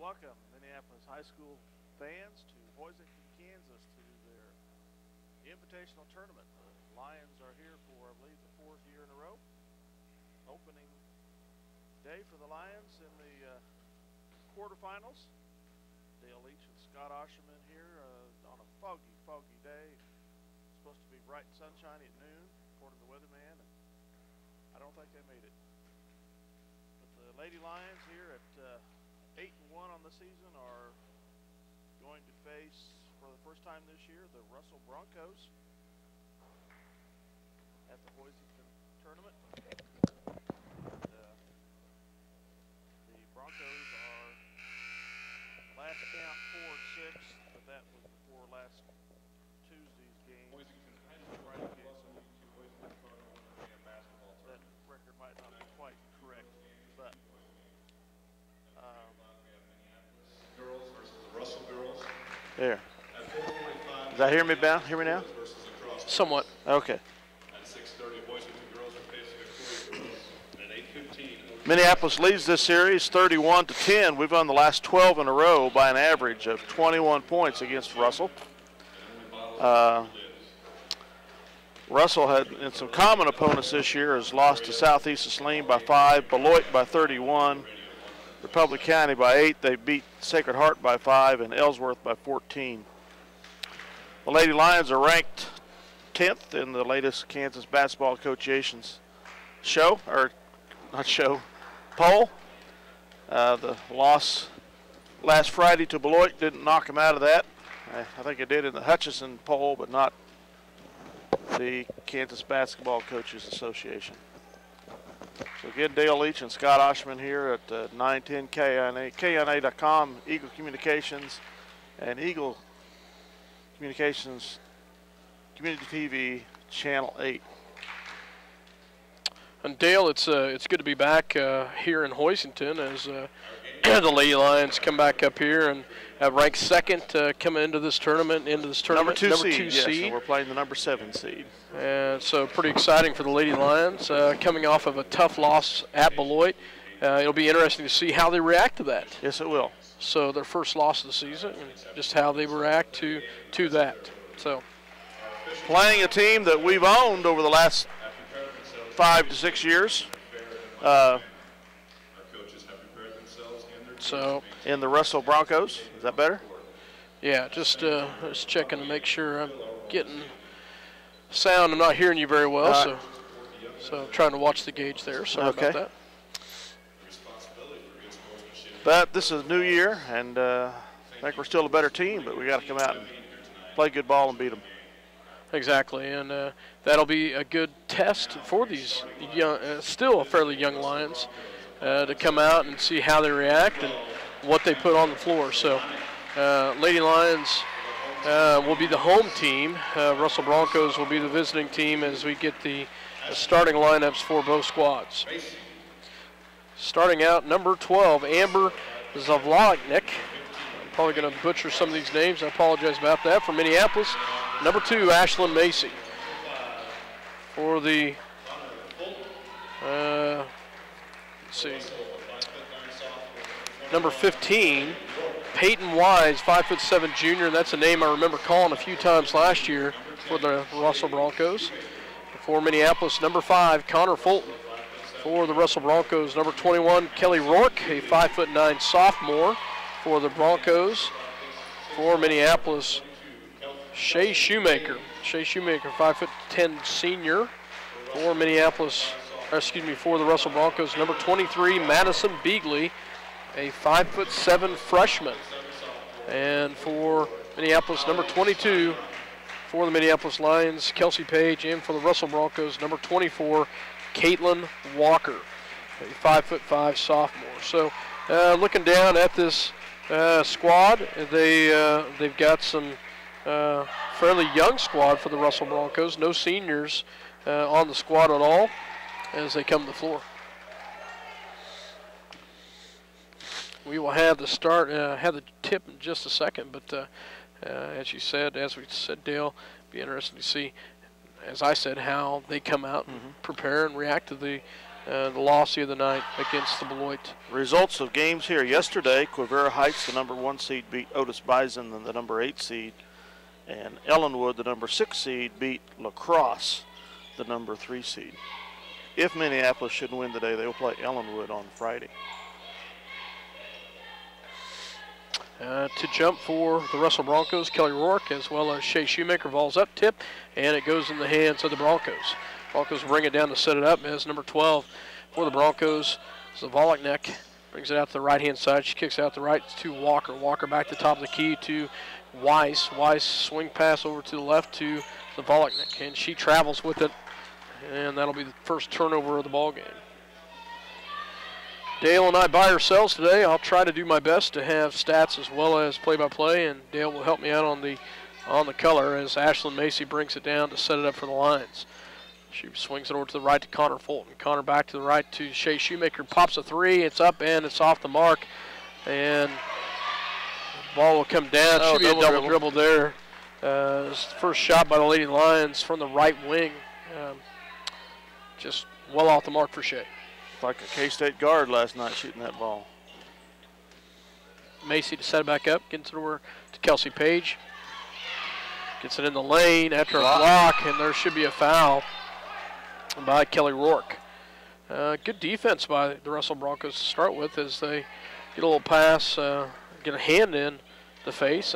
welcome Minneapolis high school fans to Hoisington, Kansas to their invitational tournament. The Lions are here for, I believe, the 4th year in a row. Opening day for the Lions in the quarterfinals. Dale Leach and Scott Osherman here on a foggy day. It's supposed to be bright and sunshiny at noon, according to the weatherman, and I don't think they made it. But the Lady Lions here at 8-1 on the season are going to face, for the first time this year, the Russell Broncos at the Hoisington tournament. The Broncos are last count 4-6, but that was before last Tuesday's game. Friday game, so that record might not be quite correct, but girls versus the Russell girls. there. Does that hear me now? Somewhat. Okay. At 6:30, boys and girls are facing the girls. And at 8:15. Minneapolis leads this series 31-10. We've won the last 12 in a row by an average of 21 points against Russell. Russell had, in some common opponents this year, has lost to Southeast Saline by 5, Beloit by 31, Republic County by 8. They beat Sacred Heart by 5 and Ellsworth by 14. The Lady Lions are ranked 10th in the latest Kansas Basketball Association's poll. The loss last Friday to Beloit didn't knock them out of that. I think it did in the Hutchison poll, but not the Kansas Basketball Coaches Association. So again, Dale Leach and Scott Oshman here at 910 KNA, KNA.com, Eagle Communications, and Eagle Communications Community TV, Channel 8. And Dale, it's good to be back here in Hoisington as the Lady Lions come back up here and have ranked second coming into this tournament. Number two seed. Yes, and we're playing the number 7 seed. And so pretty exciting for the Lady Lions coming off of a tough loss at Beloit. It'll be interesting to see how they react to that. Yes, it will. So their first loss of the season and just how they react to that. So playing a team that we've owned over the last 5 to 6 years. So in the Russell Broncos, is that better? Yeah, just checking to make sure I'm getting sound. I'm not hearing you very well, so I'm trying to watch the gauge there. Sorry about that. But this is a new year, and I think we're still a better team, but we got to come out and play good ball and beat them. Exactly, and that'll be a good test for these young, still fairly young Lions to come out and see how they react and what they put on the floor. So Lady Lions will be the home team. Russell Broncos will be the visiting team as we get the starting lineups for both squads. Starting out, number 12, Amber Zavlognik. I'm probably going to butcher some of these names. I apologize about that. For Minneapolis, number 2, Ashlyn Macy. For the, let's see, number 15, Peyton Wise, 5'7" junior. That's a name I remember calling a few times last year for the Russell Broncos. For Minneapolis, number 5, Connor Fulton. For the Russell Broncos, number 21, Kelly Rourke, a 5'9" sophomore for the Broncos. For Minneapolis, Shea Shoemaker. Shea Shoemaker, 5'10" senior for Minneapolis, for the Russell Broncos. Number 23, Madison Beagley, a 5'7" freshman. And for Minneapolis, number 22, for the Minneapolis Lions, Kelsey Page. And for the Russell Broncos, number 24, Caitlin Walker, a 5'5" sophomore. So looking down at this squad, they've got some fairly young squad for the Russell Broncos. No seniors on the squad at all as they come to the floor. We will have the tip in just a second, but as we said, Dale, be interesting to see, as I said, how they come out and prepare and react to the the loss the other night against the Beloit. Results of games here yesterday: Quivira Heights, the number 1 seed, beat Otis Bison, the number 8 seed, and Ellenwood, the number 6 seed, beat La Crosse, the number 3 seed. If Minneapolis should win today, they will play Ellenwood on Friday. To jump for the Russell Broncos, Kelly Rourke, as well as Shea Shoemaker. Ball's up, tip, and it goes in the hands of the Broncos. Broncos bring it down to set it up as number 12 for the Broncos. Zavoliknek brings it out to the right-hand side. She kicks out the right to Walker. Walker back to the top of the key to Weiss. Weiss swing pass over to the left to Zavoliknek, and she travels with it, and that'll be the first turnover of the ball game. Dale and I by ourselves today. I'll try to do my best to have stats as well as play-by-play, and Dale will help me out on the color as Ashlyn Macy brings it down to set it up for the Lions. She swings it over to the right to Connor Fulton. Connor back to the right to Shea Shoemaker. Pops a three. It's up and it's off the mark, and the ball will come down. Should be a double dribble there. First shot by the Lady Lions from the right wing. Just well off the mark for Shea. Like a K-State guard last night shooting that ball. Macy to set it back up, gets it over to Kelsey Page. Gets it in the lane after a block, and there should be a foul by Kelly Rourke. Good defense by the Russell Broncos to start with as they get a little pass, get a hand in the face,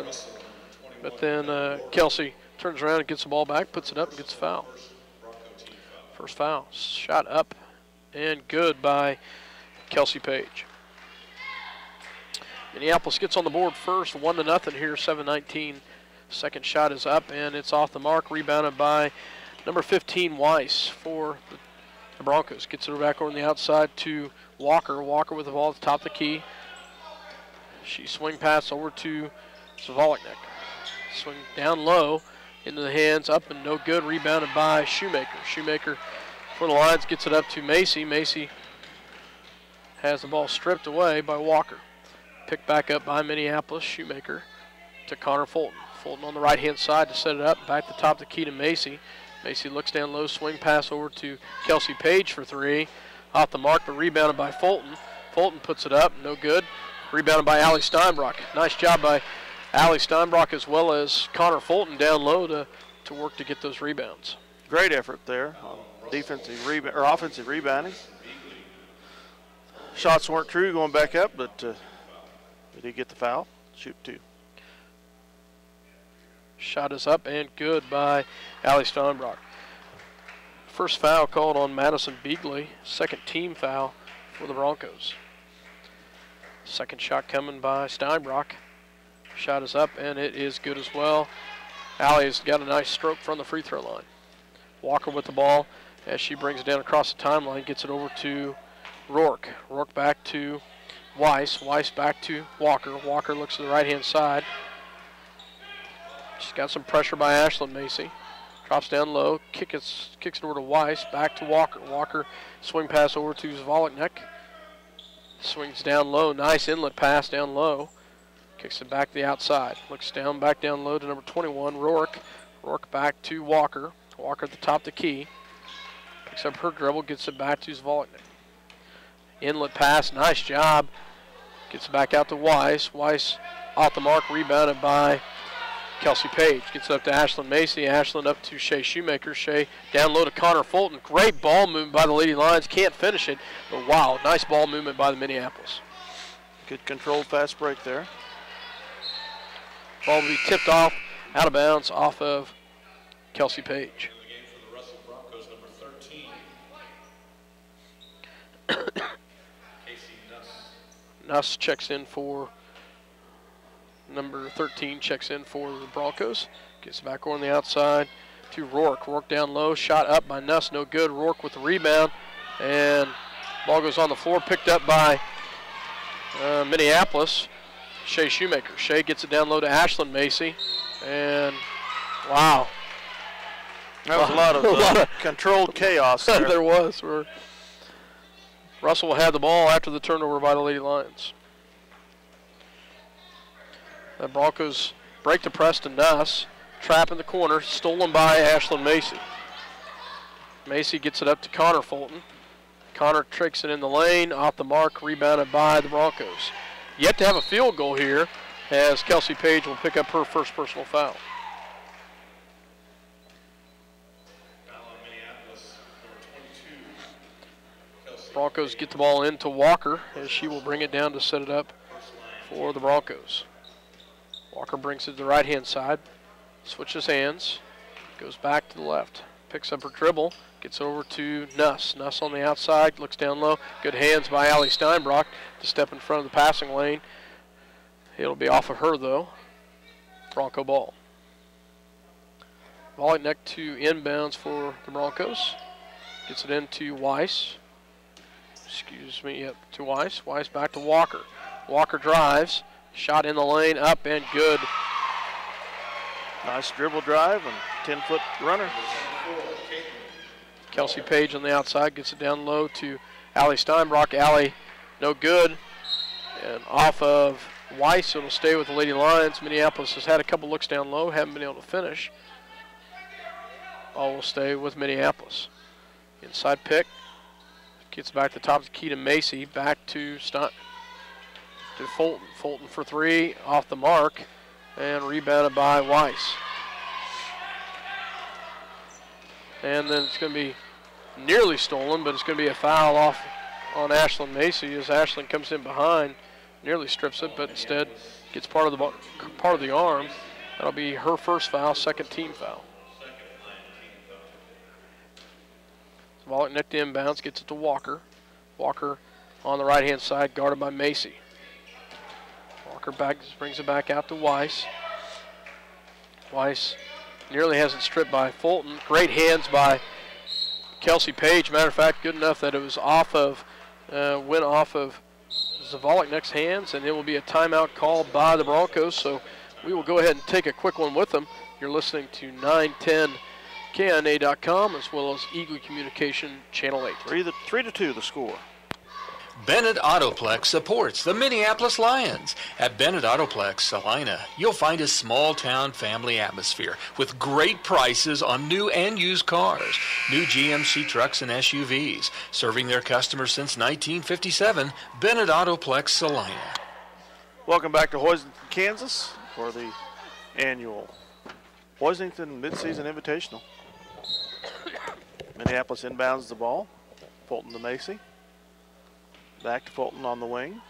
but then Kelsey turns around and gets the ball back, puts it up, and gets a foul. First foul. Shot up and good by Kelsey Page. Minneapolis gets on the board first, 1-0 here, 7:19. Second shot is up and it's off the mark, rebounded by number 15 Weiss for the Broncos. Gets it back over on the outside to Walker. Walker with the ball at the top of the key. She swing pass over to Zavoliknek. Swing down low into the hands, up and no good, rebounded by Shoemaker. Shoemaker for the Lions gets it up to Macy. Macy has the ball stripped away by Walker. Picked back up by Minneapolis. Shoemaker to Connor Fulton. Fulton on the right-hand side to set it up. Back to the top of the key to Macy. Macy looks down low, swing pass over to Kelsey Page for three. Off the mark, but rebounded by Fulton. Fulton puts it up, no good. Rebounded by Allie Steinbrock. Nice job by Allie Steinbrock as well as Connor Fulton down low to work to get those rebounds. Great effort there. Defensive rebound or offensive rebounding. Shots weren't true going back up, but did he get the foul? Shoot two. Shot is up and good by Allie Steinbrock. First foul called on Madison Beagley. Second team foul for the Broncos. Second shot coming by Steinbrock. Shot is up and it is good as well. Allie's got a nice stroke from the free throw line. Walker with the ball as she brings it down across the timeline, gets it over to Rourke. Rourke back to Weiss. Weiss back to Walker. Walker looks to the right-hand side. She's got some pressure by Ashlyn Macy. Drops down low, kicks it over to Weiss, back to Walker. Walker swing pass over to Zavoliknek. Swings down low, nice inlet pass down low. Kicks it back to the outside. Looks down, back down low to number 21, Rourke. Rourke back to Walker. Walker at the top of the key. Picks up her dribble, gets it back to Zavoliknek. Inlet pass, nice job. Gets it back out to Weiss. Weiss off the mark, rebounded by Kelsey Page. Gets it up to Ashlyn Macy. Ashlyn up to Shea Shoemaker. Shea down low to Connor Fulton. Great ball movement by the Lady Lions. Can't finish it, but wow, nice ball movement by the Minneapolis. Good controlled fast break there. Ball will be tipped off, out of bounds, off of Kelsey Page. In the game for the Russell Broncos, number 13. Casey Nuss. Nuss checks in for number 13, checks in for the Broncos. Gets it back on the outside to Rourke. Rourke down low, shot up by Nuss, no good. Rourke with the rebound, and ball goes on the floor, picked up by Minneapolis. Shea Shoemaker. Shea gets it down low to Ashlyn Macy, and wow. That was a lot of controlled chaos there. There was. Russell will have the ball after the turnover by the Lady Lions. The Broncos break the press to Nuss. Trap in the corner, stolen by Ashlyn Macy. Macy gets it up to Connor Fulton. Connor tricks it in the lane, off the mark, rebounded by the Broncos. Yet to have a field goal here, as Kelsey Page will pick up her first personal foul. Broncos get the ball into Walker, as she will bring it down to set it up for the Broncos. Walker brings it to the right-hand side, switches hands, goes back to the left, picks up her dribble, gets over to Nuss. Nuss on the outside, looks down low. Good hands by Allie Steinbrock to step in front of the passing lane. It'll be off of her, though. Bronco ball. Volleyneck to inbounds for the Broncos. Gets it into Weiss. To Weiss. Weiss back to Walker. Walker drives. Shot in the lane, up and good. Nice dribble drive and 10-foot runner. Kelsey Page on the outside gets it down low to Allie Steinbrock. Allie, no good. And off of Weiss, it'll stay with the Lady Lions. Minneapolis has had a couple looks down low, haven't been able to finish. All will stay with Minneapolis. Inside pick. Gets back to the top of the key to Macy. Back to Fulton. Fulton for three, off the mark, and rebounded by Weiss. And then it's going to be nearly stolen, but it's going to be a foul off on Ashlyn Macy as Ashlyn comes in behind, nearly strips it, but instead gets part of the arm. That'll be her first foul, second team foul. Volleyneck to inbounds, gets it to Walker. Walker on the right-hand side, guarded by Macy. Walker brings it back out to Weiss. Weiss nearly has it stripped by Fulton. Great hands by Kelsey Page. Matter of fact, good enough that it was went off of Zavoliknek's hands, and it will be a timeout called by the Broncos. So we will go ahead and take a quick one with them. You're listening to 910 KNA.com as well as Eagle Communication Channel 8. 3-2 the score. Bennett Autoplex supports the Minneapolis Lions. At Bennett Autoplex Salina, you'll find a small-town family atmosphere with great prices on new and used cars, new GMC trucks and SUVs. Serving their customers since 1957, Bennett Autoplex Salina. Welcome back to Hoisington, Kansas for the annual Hoisington Midseason Invitational. Minneapolis inbounds the ball. Fulton to Macy. Back to Fulton on the wing.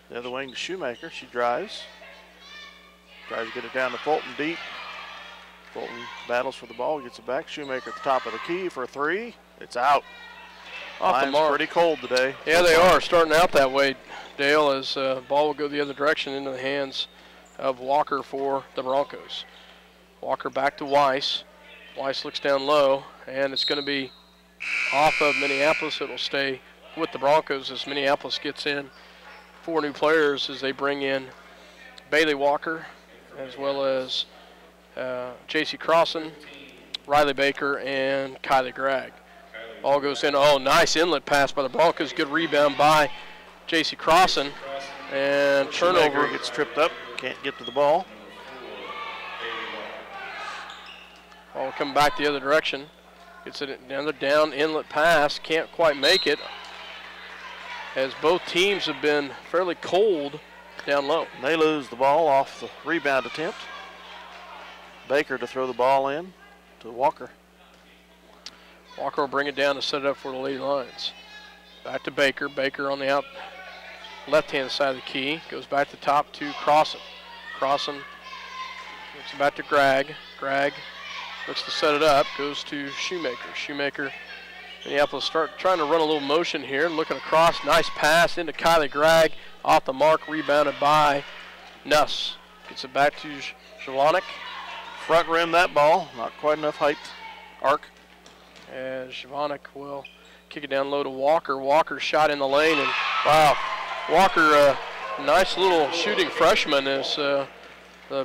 The other wing to Shoemaker. She drives. Tries to get it down to Fulton deep. Fulton battles for the ball, gets it back. Shoemaker at the top of the key for a three. It's out. Off the mark. Pretty cold today. Yeah, they are starting out that way, Dale, as ball will go the other direction into the hands of Walker for the Broncos. Walker back to Weiss. Weiss looks down low, and it's going to be off of Minneapolis. It will stay with the Broncos as Minneapolis gets in 4 new players as they bring in Bailey Walker as well as J.C. Crossan, Riley Baker, and Kylie Gregg. Ball goes in. Oh, nice inlet pass by the Broncos. Good rebound by J.C. Crossan. And turnover. Gets tripped up. Can't get to the ball. Ball coming back the other direction. Gets it down inlet pass. Can't quite make it, as both teams have been fairly cold down low. They lose the ball off the rebound attempt. Baker to throw the ball in to Walker. Walker will bring it down to set it up for the Lady Lions. Back to Baker. Baker on the out left-hand side of the key. Goes back to top to Crossan. Crossan gets it back to Gregg. Gregg looks to set it up. Goes to Shoemaker. Shoemaker. Minneapolis start trying to run a little motion here. Looking across. Nice pass into Kylie Gregg. Off the mark. Rebounded by Nuss. Gets it back to Jelinek. Front rim that ball. Not quite enough height. Arc. And Jelinek will kick it down low to Walker. Walker shot in the lane. And wow. Walker, nice little shooting freshman as the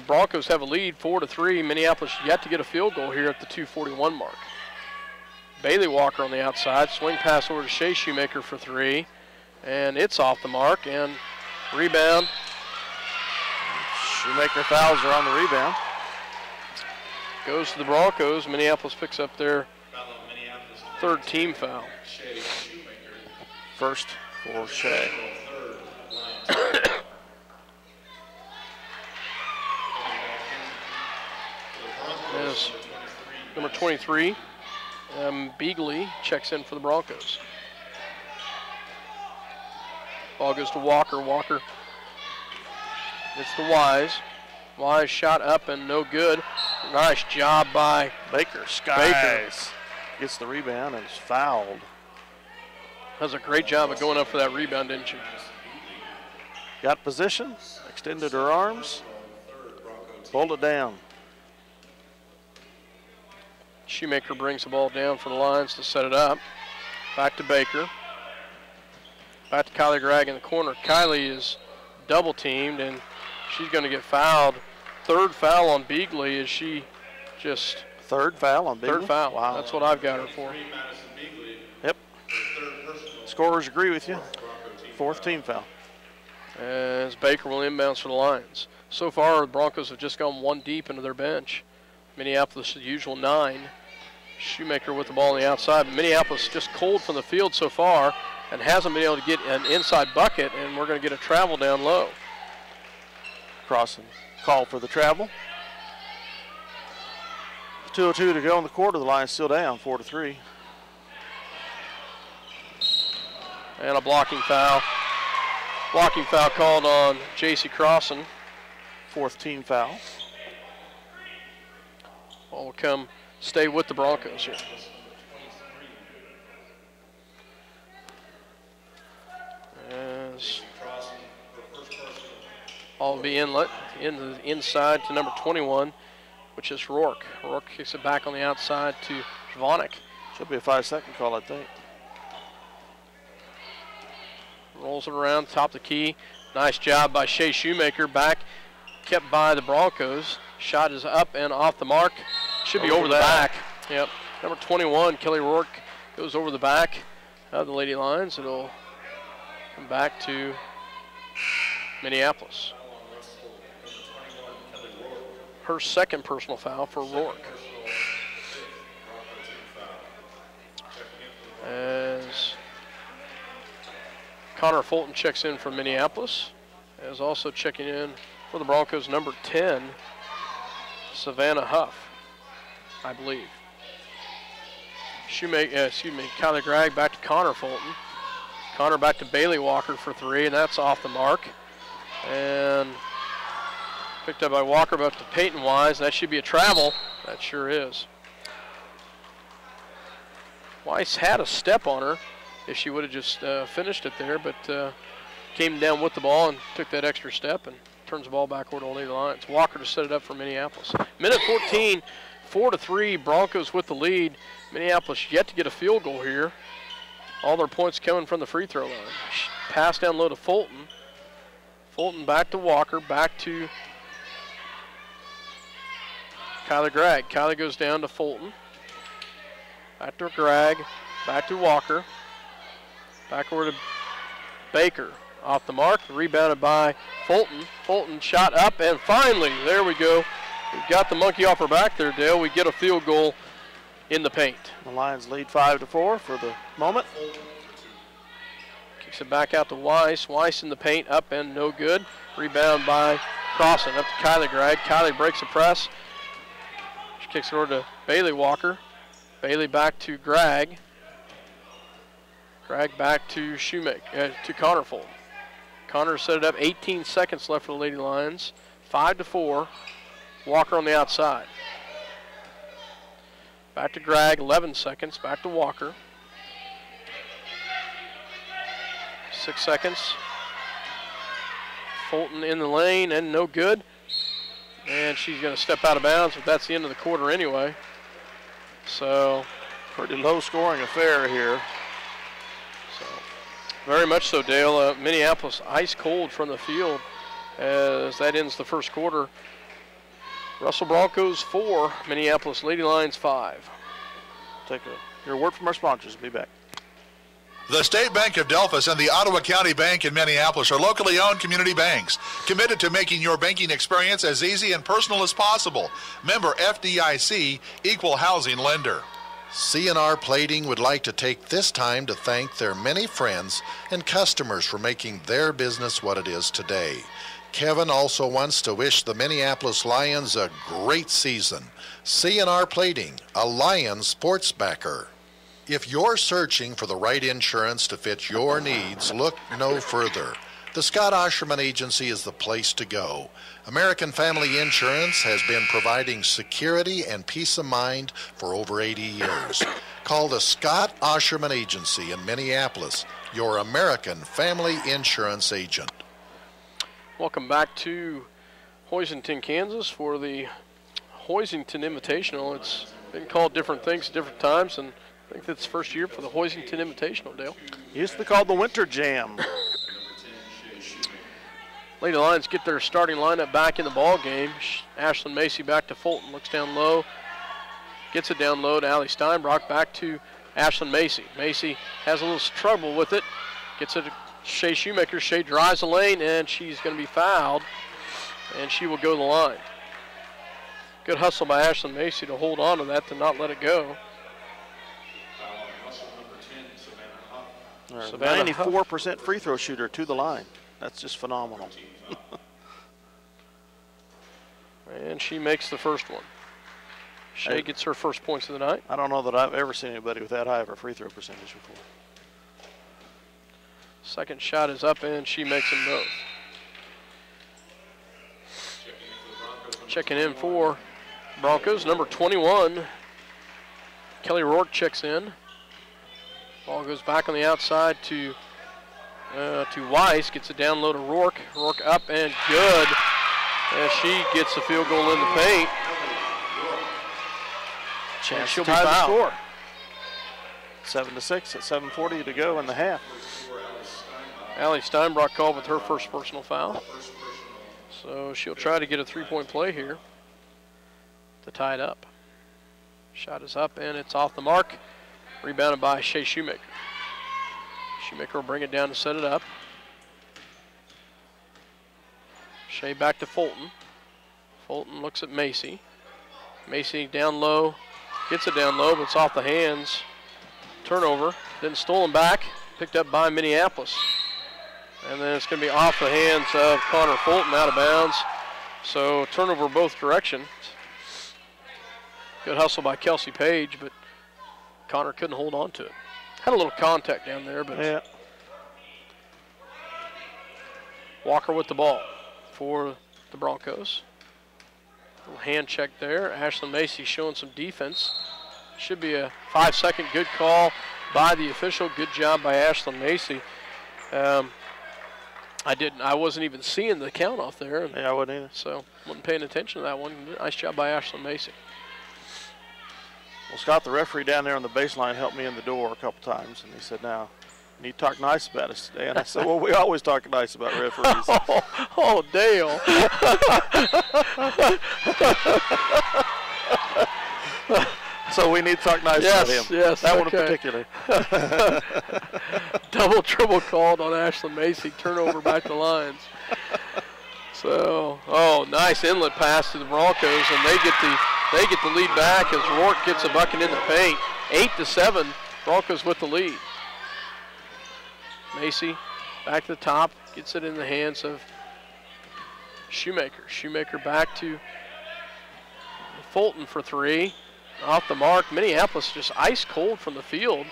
Broncos have a lead 4-3. Minneapolis yet to get a field goal here at the 2:41 mark. Bailey Walker on the outside. Swing pass over to Shea Shoemaker for three. And it's off the mark. And rebound. Shoemaker fouls her on the rebound. Goes to the Broncos. Minneapolis picks up their third team foul. First for Shea. As number 23, Beagley checks in for the Broncos. Ball goes to Walker. Walker gets to Wise. Wise shot up and no good. Nice job by Baker. Skies gets the rebound and is fouled. Does a great job of going up for that rebound, didn't you? Got position, extended her arms, pulled it down. Shoemaker brings the ball down for the Lions to set it up. Back to Baker. Back to Kylie Gregg in the corner. Kylie is double teamed and she's going to get fouled. Third foul on Beagley as she just... Third foul on Beagley? Third foul. Wow. That's what I've got her for. Yep. Scorers agree with you. Fourth team foul. As Baker will inbounds for the Lions. So far, the Broncos have just gone one deep into their bench. Minneapolis, the usual 9. Shoemaker with the ball on the outside. But Minneapolis just cold from the field so far and hasn't been able to get an inside bucket, and we're going to get a travel down low. Crossing. Call for the travel. 2:02 to go in the quarter. The Lions still down 4-3. And a blocking foul. Blocking foul called on J.C. Crossan. Fourth team foul. Ball will come stay with the Broncos here. As ball will be inlet in the inside to number 21, which is Rourke. Rourke kicks it back on the outside to Jvonik. Should be a 5-second call, I think. Rolls it around, top of the key. Nice job by Shea Shoemaker. Back, kept by the Broncos. Shot is up and off the mark. Should be over the back. Yep. Number 21, Kelly Rourke, goes over the back of the Lady Lions. It'll come back to Minneapolis. Her second personal foul for Rourke. As Connor Fulton checks in for Minneapolis. As also checking in for the Broncos, number 10, Savannah Huff, I believe. Kylie Gregg back to Connor Fulton. Connor back to Bailey Walker for 3, and that's off the mark. And picked up by Walker, back to Peyton Wise. That should be a travel. That sure is. Wise had a step on her if she would have just finished it there, but came down with the ball and took that extra step and turns the ball back over to the Lions. Walker to set it up for Minneapolis. Minute 14, 4-3, Broncos with the lead. Minneapolis yet to get a field goal here. All their points coming from the free throw line. Pass down low to Fulton. Fulton back to Walker, back to Kylie Gregg. Kylie goes down to Fulton. Back to Gregg, back to Walker. Back over to Baker. Off the mark, rebounded by Fulton. Fulton shot up, and finally, there we go. We've got the monkey off her back there, Dale. We get a field goal in the paint. The Lions lead 5-4 for the moment. Kicks it back out to Weiss. Weiss in the paint, up and no good. Rebound by Crossan, up to Kylie Gregg. Kylie breaks the press. She kicks it over to Bailey Walker. Bailey back to Gregg. Gregg back to Shoemaker, to Connor Fulton. Connor set it up, 18 seconds left for the Lady Lions. 5-4. Walker on the outside. Back to Gregg, 11 seconds. Back to Walker. 6 seconds. Fulton in the lane and no good. And she's going to step out of bounds, but that's the end of the quarter anyway. So, pretty low scoring affair here. So, very much so, Dale. Minneapolis ice cold from the field as that ends the first quarter. Russell Broncos 4, Minneapolis Lady Lions 5. Take your word from our sponsors. Be back. The State Bank of Delphus and the Ottawa County Bank in Minneapolis are locally owned community banks, committed to making your banking experience as easy and personal as possible. Member FDIC, equal housing lender. C&R Plating would like to take this time to thank their many friends and customers for making their business what it is today. Kevin also wants to wish the Minneapolis Lions a great season. C&R Plating, a Lions sports backer. If you're searching for the right insurance to fit your needs, look no further. The Scott Osherman Agency is the place to go. American Family Insurance has been providing security and peace of mind for over 80 years. Call the Scott Osherman Agency in Minneapolis, your American Family Insurance agent. Welcome back to Hoisington, Kansas for the Hoisington Invitational. It's been called different things at different times, and I think that's the first year for the Hoisington Invitational, Dale. Used to be called the Winter Jam. Lady Lions get their starting lineup back in the ball game. Ashlyn Macy back to Fulton, looks down low, gets it down low to Allie Steinbrock, back to Ashlyn Macy. Macy has a little trouble with it, gets it to Shea Shoemaker. Shea drives the lane, and she's going to be fouled, and she will go to the line. Good hustle by Ashlyn Macy to hold on to that, to not let it go. 94% free throw shooter to the line. That's just phenomenal. And she makes the first one. Shea gets her first points of the night. I don't know that I've ever seen anybody with that high of a free throw percentage before. Second shot is up, and she makes them both. Checking in for Broncos, number 21. Kelly Rourke checks in. Ball goes back on the outside to Weiss. Gets it down low to Rourke. Rourke up and good. And she gets the field goal in the paint. Chance she'll to be tie the fouled. score. 7-6 at 7:40 to go in the half. Allie Steinbrock called with her first personal foul. So she'll try to get a three-point play here to tie it up. Shot is up, and it's off the mark. Rebounded by Shea Shoemaker. Shoemaker will bring it down to set it up. Shea back to Fulton. Fulton looks at Macy. Macy down low. Gets it down low, but it's off the hands. Turnover. Then stolen back. Picked up by Minneapolis. And then it's going to be off the hands of Connor Fulton, out of bounds. So turnover both directions. Good hustle by Kelsey Page, but Connor couldn't hold on to it. Had a little contact down there, but yeah. Walker with the ball for the Broncos. Little hand check there. Ashlyn Macy showing some defense. Should be a 5-second good call by the official. Good job by Ashlyn Macy. I wasn't even seeing the count off there. Yeah, I wasn't either. So wasn't paying attention to that one. Nice job by Ashlyn Macy. Well, Scott, the referee down there on the baseline, helped me in the door a couple times, and he said, "Now, you need to talk nice about us today." And I said, "Well, we always talk nice about referees." Oh, Dale. So we need to talk nice about him. Yes, that one in okay. particular. Double triple called on Ashlyn Macy. Turnover back to Lions. So, nice inlet pass to the Broncos, and they get the lead back as Rourke gets a bucket in the paint. 8-7, Broncos with the lead. Macy back to the top, gets it in the hands of Shoemaker. Shoemaker back to Fulton for three. Off the mark. Minneapolis just ice cold from the field.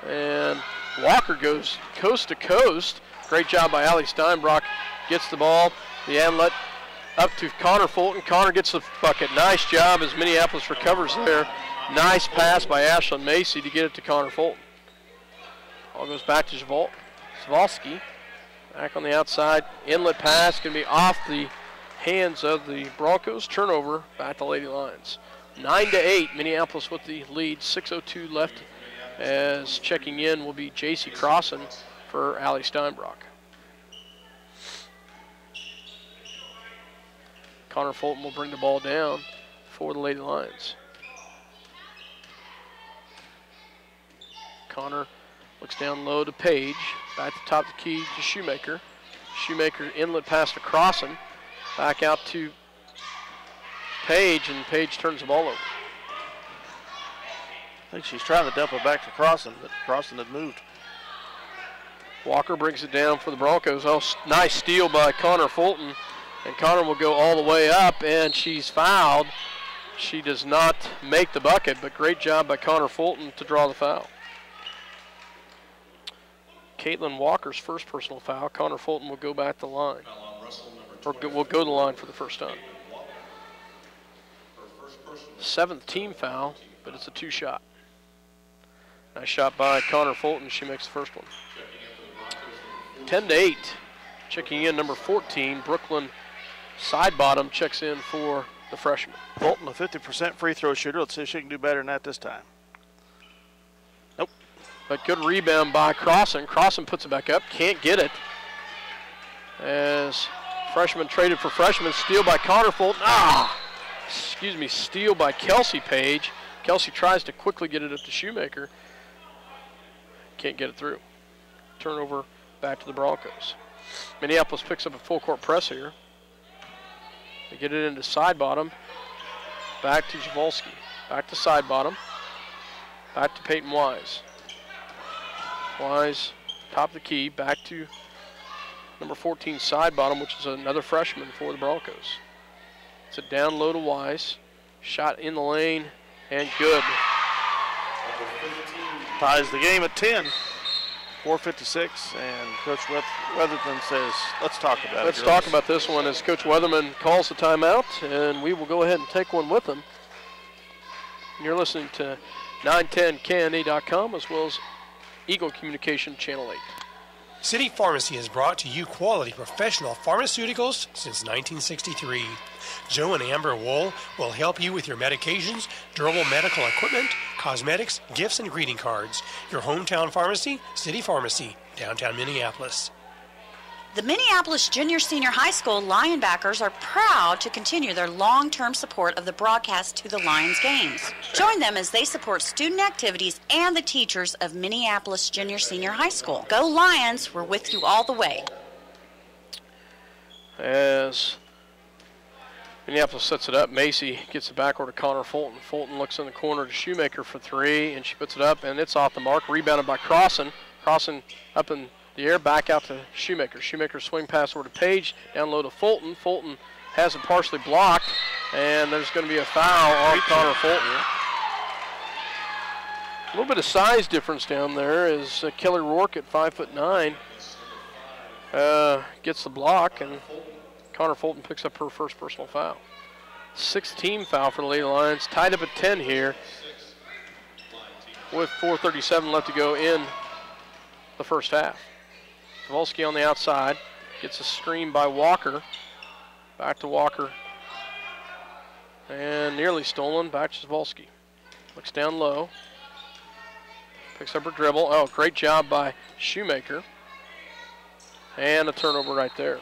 And Walker goes coast to coast. Great job by Allie Steinbrock. Gets the ball. The inlet up to Connor Fulton. Connor gets the bucket. Nice job as Minneapolis recovers there. Nice pass by Ashlyn Macy to get it to Connor Fulton. Ball goes back to Zawalski. Back on the outside. Inlet pass going to be off the hands of the Broncos. Turnover back to Lady Lions. 9-8, Minneapolis with the lead. 6:02 left as checking in will be J.C. Crossan for Allie Steinbrock. Connor Fulton will bring the ball down for the Lady Lions. Connor looks down low to Page. Back to top of the key to Shoemaker. Shoemaker inlet pass to Crossan. Back out to Page, and Page turns the ball over. think she's trying to dump it back to Crossan, but Crossan had moved. Walker brings it down for the Broncos. Oh, nice steal by Connor Fulton. And Connor will go all the way up, and she's fouled. She does not make the bucket, but great job by Connor Fulton to draw the foul. Caitlin Walker's first personal foul. Connor Fulton will go back to the line. Or will go to the line for the first time. 7th team foul, but it's a 2-shot. Nice shot by Connor Fulton. She makes the first one. 10-8. Checking in number 14, Brooklyn Sidebottom checks in for the freshman. Fulton, a 50% free throw shooter. Let's see if she can do better than that this time. Nope. But good rebound by Crossan. Crossan puts it back up. Can't get it. As freshman traded for freshman. Steal by Connor Fulton. Steal by Kelsey Page. Kelsey tries to quickly get it up to Shoemaker. Can't get it through. Turnover back to the Broncos. Minneapolis picks up a full court press here. They get it into Sidebottom. Back to Javolski. Back to Sidebottom. Back to Peyton Wise. Wise, top of the key. Back to number 14, Sidebottom, which is another freshman for the Broncos. It's a down low to Wise. Shot in the lane, and good. Ties the game at 10. 4:56, and Coach Weatherman says, let's talk about it. Let's talk about this one as Coach Weatherman calls the timeout, and we will go ahead and take one with him. You're listening to 910KNA.com as well as Eagle Communication Channel 8. City Pharmacy has brought to you quality professional pharmaceuticals since 1963. Joe and Amber Wool will help you with your medications, durable medical equipment, cosmetics, gifts, and greeting cards. Your hometown pharmacy, City Pharmacy, downtown Minneapolis. The Minneapolis Junior Senior High School Lionbackers are proud to continue their long-term support of the broadcast to the Lions games. Join them as they support student activities and the teachers of Minneapolis Junior Senior High School. Go Lions, we're with you all the way. As Minneapolis sets it up, Macy gets it backward to Connor Fulton. Fulton looks in the corner to Shoemaker for 3, and she puts it up, and it's off the mark. Rebounded by Crossan. Crossan up in the air, back out to Shoemaker. Shoemaker swing pass over to Page, down low to Fulton. Fulton has it partially blocked, and there's going to be a foul on Connor Fulton. A little bit of size difference down there as Kelly Rourke at 5'9" gets the block, and Connor Fulton picks up her first personal foul. 6th team foul for the Lady Lions. Tied up at 10 here with 4:37 left to go in the first half. Javolski on the outside. Gets a screen by Walker. Back to Walker. And nearly stolen. Back to Javolski. Looks down low. Picks up her dribble. Oh, great job by Shoemaker. And a turnover right there.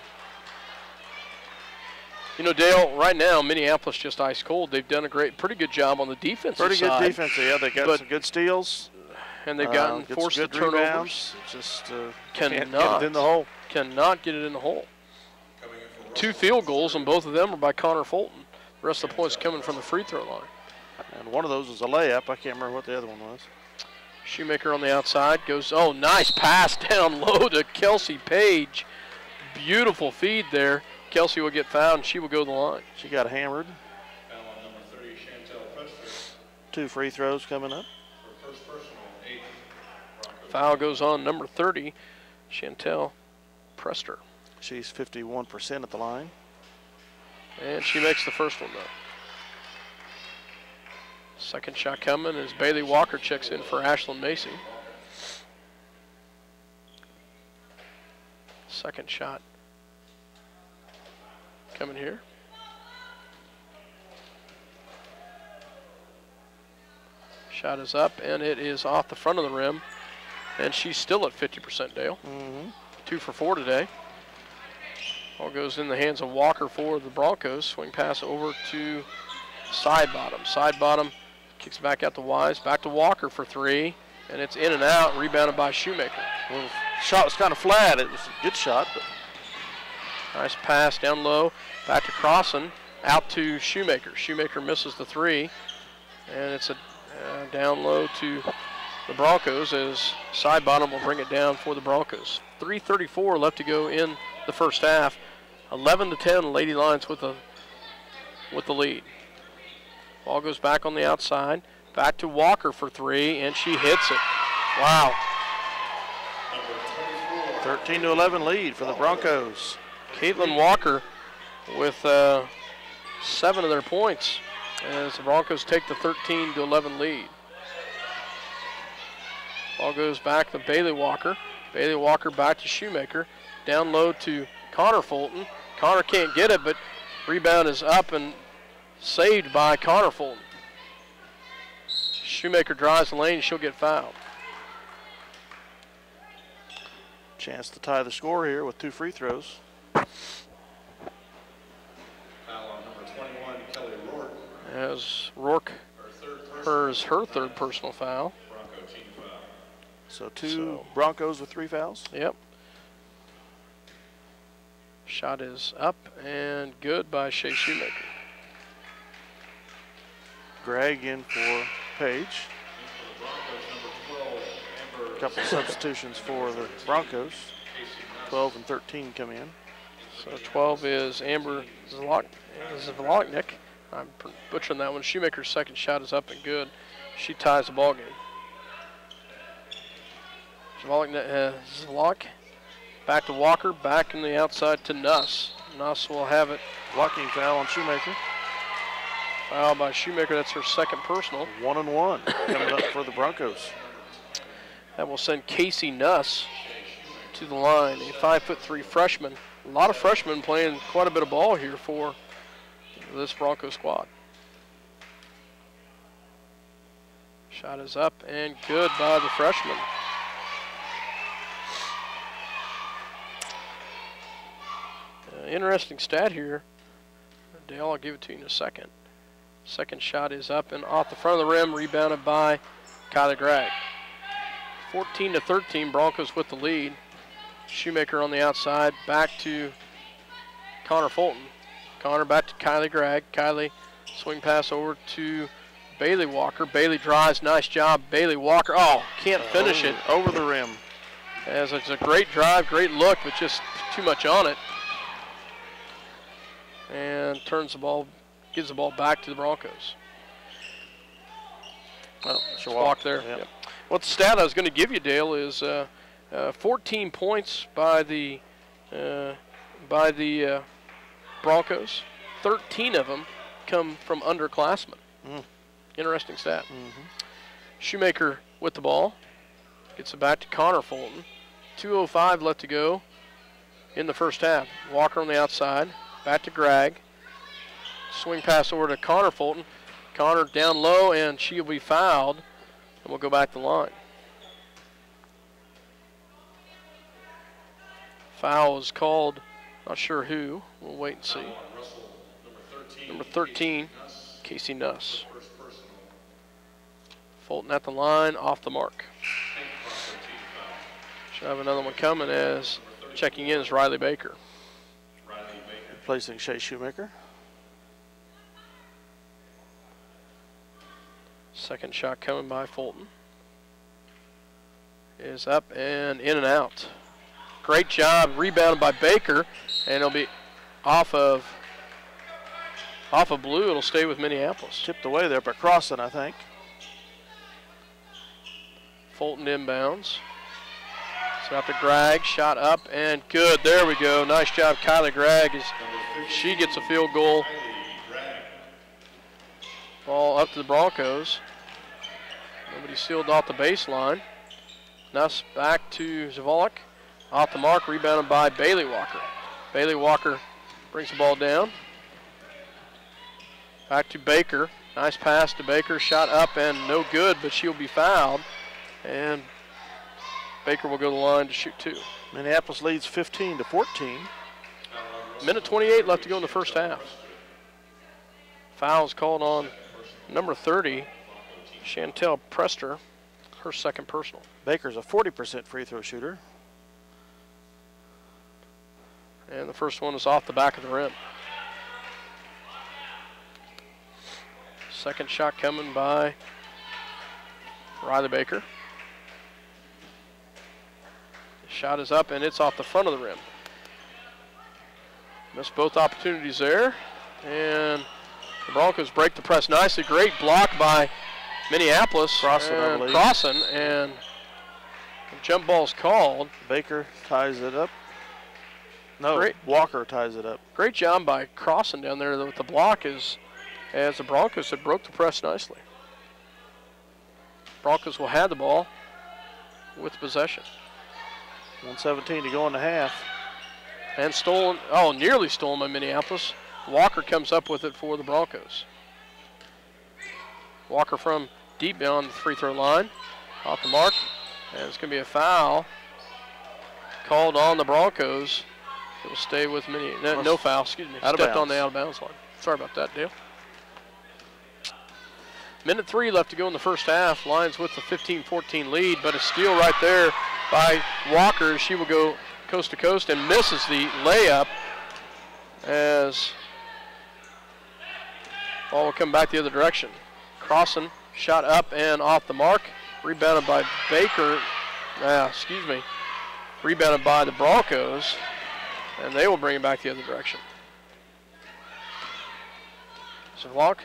You know, Dale, right now, Minneapolis just ice cold. They've done a pretty good job on the defensive side. Pretty good defense, yeah. They got some good steals. And they've gotten forced the turnovers. Just can't get it in the hole. Cannot get it in the hole. 2 field goals, and both of them are by Connor Fulton. The rest of the points coming from the free throw line. And one of those was a layup. I can't remember what the other one was. Shoemaker on the outside goes, oh, nice pass down low to Kelsey Page. Beautiful feed there. Kelsey will get fouled, and she will go to the line. She got hammered. Foul on number 30, Chantel Prester. 2 free throws coming up. For first personal, 8. Foul goes on number 30, Chantel Prester. She's 51% at the line. And she makes the first one, though. Second shot coming as Bailey Walker checks in for Ashlyn Macy. Second shot coming here. Shot is up, and it is off the front of the rim. And she's still at 50%, Dale. 2 for 4 today. Ball goes in the hands of Walker for the Broncos. Swing pass over to Sidebottom. Sidebottom kicks back out to Wise. Back to Walker for 3. And it's in and out, rebounded by Shoemaker. Well, shot was kind of flat. It was a good shot, but nice pass down low. Back to Crossan. Out to Shoemaker. Shoemaker misses the 3. And it's a Down low to the Broncos as side bottom will bring it down for the Broncos. 3:34 left to go in the first half. 11-10, Lady Lions with the lead. Ball goes back on the outside. Back to Walker for three, and she hits it. Wow. 13-11 lead for the Broncos. Caitlin Walker with 7 of their points as the Broncos take the 13-11 lead. Ball goes back to Bailey Walker. Bailey Walker back to Shoemaker. Down low to Connor Fulton. Connor can't get it, but rebound is up and saved by Connor Fulton. Shoemaker drives the lane, she'll get fouled. Chance to tie the score here with 2 free throws. Foul on number 21, Kelly Rourke. As Rourke, her third personal foul. Bronco team foul. So 2 Broncos with 3 fouls. Yep. Shot is up and good by Shea Shoemaker. Gregg in for Page. A couple substitutions for the Broncos. 12 and 13 come in. So 12 is Amber Zvoloknik. I'm butchering that one. Shoemaker's second shot is up and good. She ties the ball game. Zvolok back to Walker, back in the outside to Nuss. Nuss will have it. Blocking foul on Shoemaker. Foul by Shoemaker, that's her second personal. 1 and 1 coming up for the Broncos. That will send Casey Nuss to the line, a 5'3" freshman. A lot of freshmen playing quite a bit of ball here for this Bronco squad. Shot is up and good by the freshman. Interesting stat here. Dale, I'll give it to you in a second. Second shot is up and off the front of the rim, rebounded by Kylie Gregg. 14-13, Broncos with the lead. Shoemaker on the outside, back to Connor Fulton. Connor back to Kylie Gregg. Kylie swing pass over to Bailey Walker. Bailey drives, nice job. Bailey Walker, can't finish it. Over the rim. As it's a great drive, great look, but just too much on it. And turns the ball, gives the ball back to the Broncos. Well, just walk there. Yep. Yep. Well, the stat I was going to give you, Dale, is 14 points by the Broncos. 13 of them come from underclassmen. Interesting stat. Shoemaker with the ball. Gets it back to Connor Fulton. 2:05 left to go in the first half. Walker on the outside. Back to Gregg. Swing pass over to Connor Fulton. Connor down low, and she'll be fouled. And we'll go back to the line. Foul is called, not sure who. We'll wait and see. Number 13, Casey Nuss. Fulton at the line, off the mark. Should have another one coming as checking in is Riley Baker. Replacing Shea Shoemaker. Second shot coming by Fulton. Is up and in and out. Great job, rebounded by Baker, and it'll be off of Blue. It'll stay with Minneapolis. Tipped away there, but crossing, I think. Fulton inbounds. So after Gregg, shot up and good. There we go. Nice job, Kylie Gregg, as she gets a field goal. Ball up to the Broncos. Nobody sealed off the baseline. Nuss back to Zvolok. Off the mark, rebounded by Bailey Walker. Bailey Walker brings the ball down. Back to Baker. Nice pass to Baker. Shot up and no good, but she'll be fouled. And Baker will go to the line to shoot 2. Minneapolis leads 15-14. Minute 28 left to go in the first half. Foul is called on number 30, Chantel Prester, her second personal. Baker's a 40% free throw shooter. And the first one is off the back of the rim. Second shot coming by Riley Baker. The shot is up, and it's off the front of the rim. Missed both opportunities there. And the Broncos break the press nicely. Great block by Minneapolis. Crossan, I believe. Crossan, and the jump ball's called. Baker ties it up. No, Great. Walker ties it up. Great job by Crossan down there with the block as the Broncos had broke the press nicely. Broncos will have the ball with possession. 1:17 to go in the half. And stolen, nearly stolen by Minneapolis. Walker comes up with it for the Broncos. Walker from deep beyond the free throw line. Off the mark. And it's going to be a foul called on the Broncos. It will stay with no foul, excuse me. Out of Stepped bounds. on the out of bounds line. Sorry about that, Dale. Minute 3 left to go in the first half. Lions with the 15-14 lead, but a steal right there by Walker. She will go coast to coast and misses the layup as ball will come back the other direction. Crossan shot up and off the mark. Rebounded by Baker. Rebounded by the Broncos, and they will bring it back the other direction. Zavlak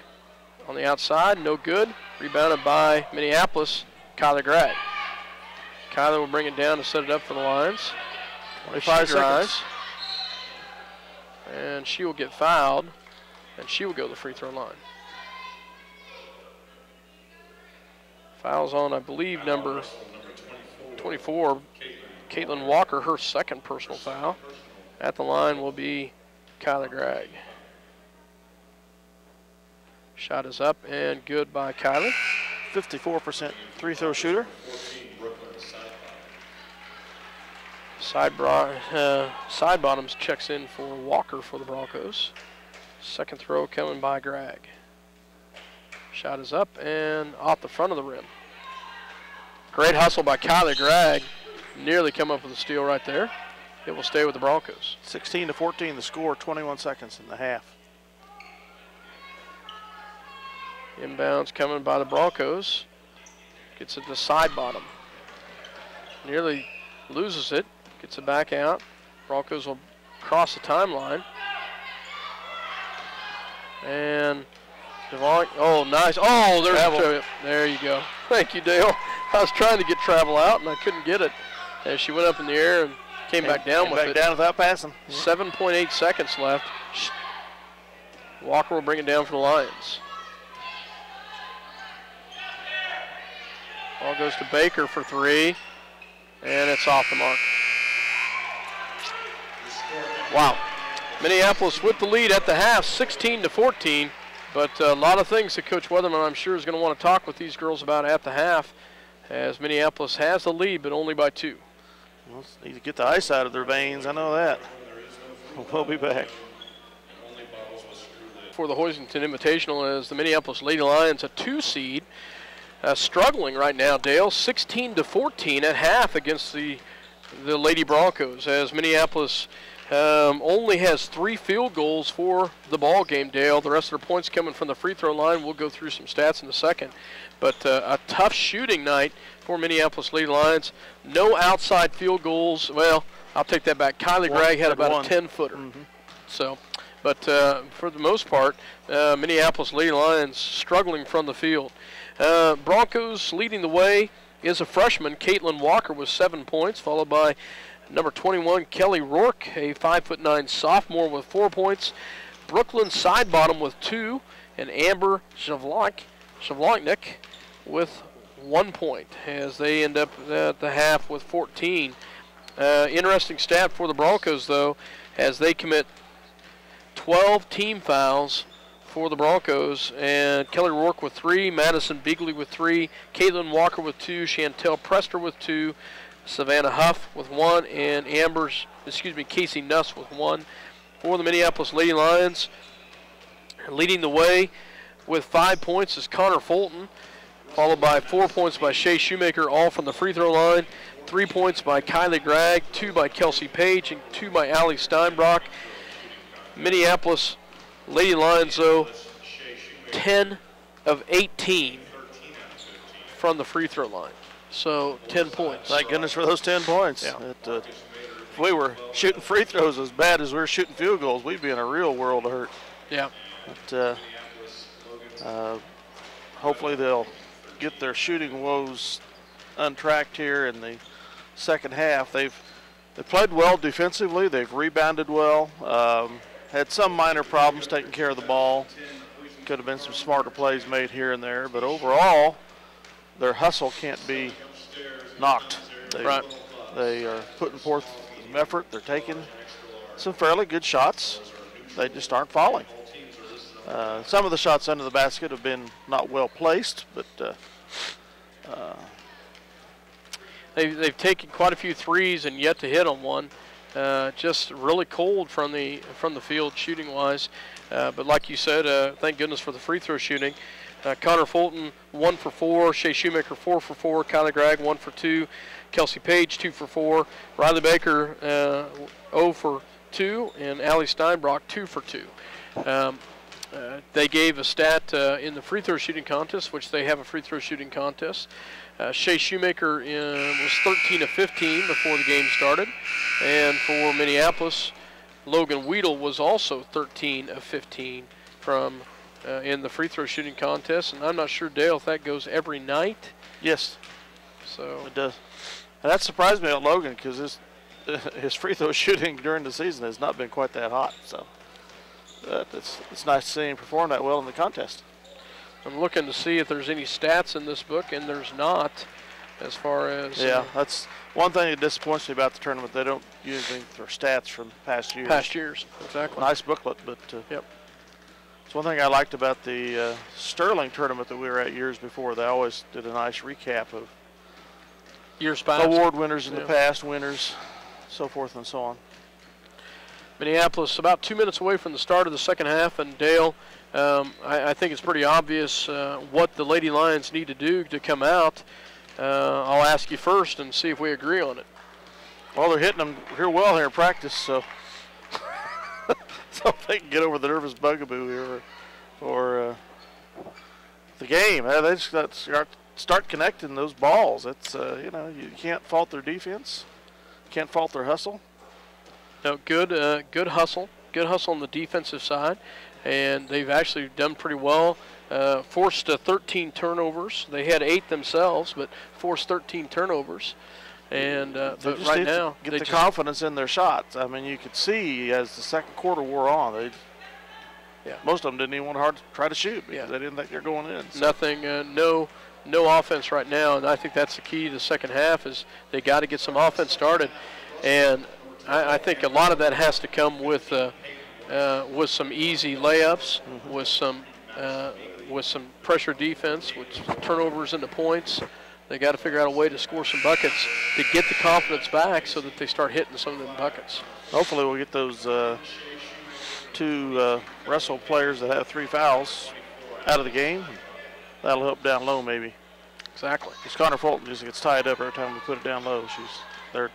on the outside, no good. Rebounded by Minneapolis, Kyler Gregg. Kyler will bring it down to set it up for the Lions. 25 seconds. And she will get fouled, and she will go to the free throw line. Fouls on, I believe, number 24, Caitlin Walker, her second personal foul. At the line will be Kyler Gregg. Shot is up and good by Kyler. 54% free throw shooter. Side bottoms checks in for Walker for the Broncos. Second throw coming by Gregg. Shot is up and off the front of the rim. Great hustle by Kyler Gregg. Nearly come up with a steal right there. It will stay with the Broncos. 16-14 the score, 21 seconds in the half. Inbounds coming by the Broncos. Gets it to side bottom. Nearly loses it. Gets it back out. Broncos will cross the timeline. And Devon, nice. Oh, there you go. Thank you, Dale. I was trying to get travel out, and I couldn't get it. As she went up in the air and came back down with it. Back down without passing. 7.8 seconds left. Walker will bring it down for the Lions. Ball goes to Baker for three, and it's off the mark. Wow. Minneapolis with the lead at the half, 16-14. But a lot of things that Coach Weatherman, I'm sure, is going to want to talk with these girls about at the half, as Minneapolis has the lead, but only by 2. Well, need to get the ice out of their veins. I know that. We'll be back. For the Hoisington Invitational, as the Minneapolis Lady Lions, a 2 seed, struggling right now, Dale, 16-14 at half against the Lady Broncos, as Minneapolis only has 3 field goals for the ball game, Dale. The rest of their points coming from the free throw line. We'll go through some stats in a second. But a tough shooting night for Minneapolis Lady Lions. No outside field goals. Well, I'll take that back. Kylie Gregg had about a 10-footer. Mm-hmm. So, but for the most part, Minneapolis Lady Lions struggling from the field. Broncos leading the way is a freshman, Caitlin Walker, with 7 points, followed by number 21, Kelly Rourke, a 5'9" sophomore with 4 points. Brooklyn Sidebottom with 2, and Amber Shavlaknik with 1 point, as they end up at the half with 14. Interesting stat for the Broncos, though, as they commit 12 team fouls for the Broncos, and Kelly Rourke with 3, Madison Beagley with 3, Caitlin Walker with 2, Chantel Prester with 2, Savannah Huff with 1, and Casey Nuss with 1. For the Minneapolis Lady Lions, leading the way with 5 points is Connor Fulton, followed by 4 points by Shea Shoemaker, all from the free throw line. 3 points by Kylie Gregg, 2 by Kelsey Page, and 2 by Allie Steinbrock. Minneapolis Lady Lions, though, 10 of 18 from the free throw line. So 10 points. Thank goodness for those 10 points. Yeah. If we were shooting free throws as bad as we're shooting field goals, we'd be in a real world of hurt. Yeah. But, hopefully they'll get their shooting woes untracked here in the second half. They played well defensively. They've rebounded well. Had some minor problems taking care of the ball. Could have been some smarter plays made here and there. But overall, their hustle can't be knocked. They are putting forth some effort. They're taking some fairly good shots. They just aren't falling. Some of the shots under the basket have been not well placed, but they've taken quite a few threes and yet to hit on one. Just really cold from the field shooting wise. But like you said, thank goodness for the free throw shooting. Connor Fulton 1 for 4, Shea Shoemaker 4 for 4, Kylie Gregg 1 for 2, Kelsey Page 2 for 4, Riley Baker 0 for 2, and Allie Steinbrock 2 for 2. They gave a stat in the free throw shooting contest, which they have a free throw shooting contest. Shea Shoemaker was 13 of 15 before the game started. And for Minneapolis, Logan Weedle was also 13 of 15 from in the free throw shooting contest. And I'm not sure, Dale, if that goes every night. Yes. So it does. And that surprised me about Logan because his free throw shooting during the season has not been quite that hot. So it's nice to see him perform that well in the contest. I'm looking to see if there's any stats in this book, and there's not as far as... Yeah, that's one thing that disappoints me about the tournament. They don't usually their stats from past years. Past years, exactly. Nice booklet, but yep. It's one thing I liked about the Sterling tournament that we were at years before. They always did a nice recap of years past. Award winners in the past, winners, so forth and so on. Minneapolis about 2 minutes away from the start of the second half, and Dale, I think it's pretty obvious what the Lady Lions need to do to come out. I'll ask you first and see if we agree on it. Well, they're hitting them real well here in practice, so so they can get over the nervous bugaboo here or the game. They just got to start connecting those balls. It's you can't fault their defense, can't fault their hustle. No, good hustle on the defensive side, and they've actually done pretty well. Forced 13 turnovers. They had 8 themselves, but forced 13 turnovers. And but right now, get the confidence in their shots. I mean, you could see as the second quarter wore on, most of them didn't even want to try to shoot because they didn't think they're going in. So. Nothing, no offense right now, and I think that's the key to the second half is they got to get some offense started, and I think a lot of that has to come with some easy layups, with some pressure defense, with turnovers into points. They got to figure out a way to score some buckets to get the confidence back so that they start hitting some of them buckets. Hopefully we'll get those 2 wrestle players that have 3 fouls out of the game. That'll help down low maybe. Exactly. Because Connor Fulton just gets tied up every time we put it down low. They're a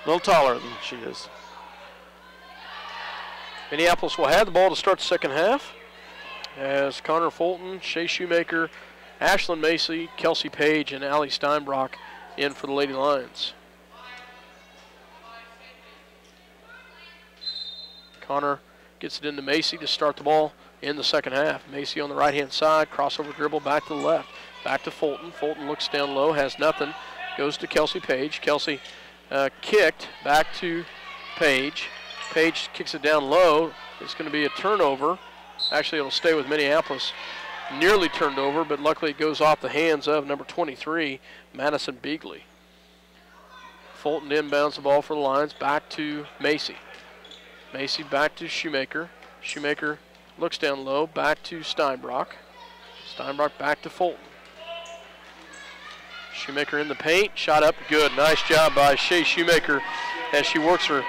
little taller than she is. Minneapolis will have the ball to start the second half as Connor Fulton, Shea Shoemaker, Ashlyn Macy, Kelsey Page, and Allie Steinbrock in for the Lady Lions. Connor gets it into Macy to start the ball in the second half. Macy on the right-hand side, crossover dribble back to the left. Back to Fulton. Fulton looks down low, has nothing. Goes to Kelsey Page. Kelsey kicked back to Page. Page kicks it down low. It's going to be a turnover. Actually, it'll stay with Minneapolis. Nearly turned over, but luckily it goes off the hands of number 23, Madison Beagley. Fulton inbounds the ball for the Lions. Back to Macy. Macy back to Shoemaker. Shoemaker looks down low. Back to Steinbrock. Steinbrock back to Fulton. Shoemaker in the paint. Shot up. Good. Nice job by Shea Shoemaker as she works her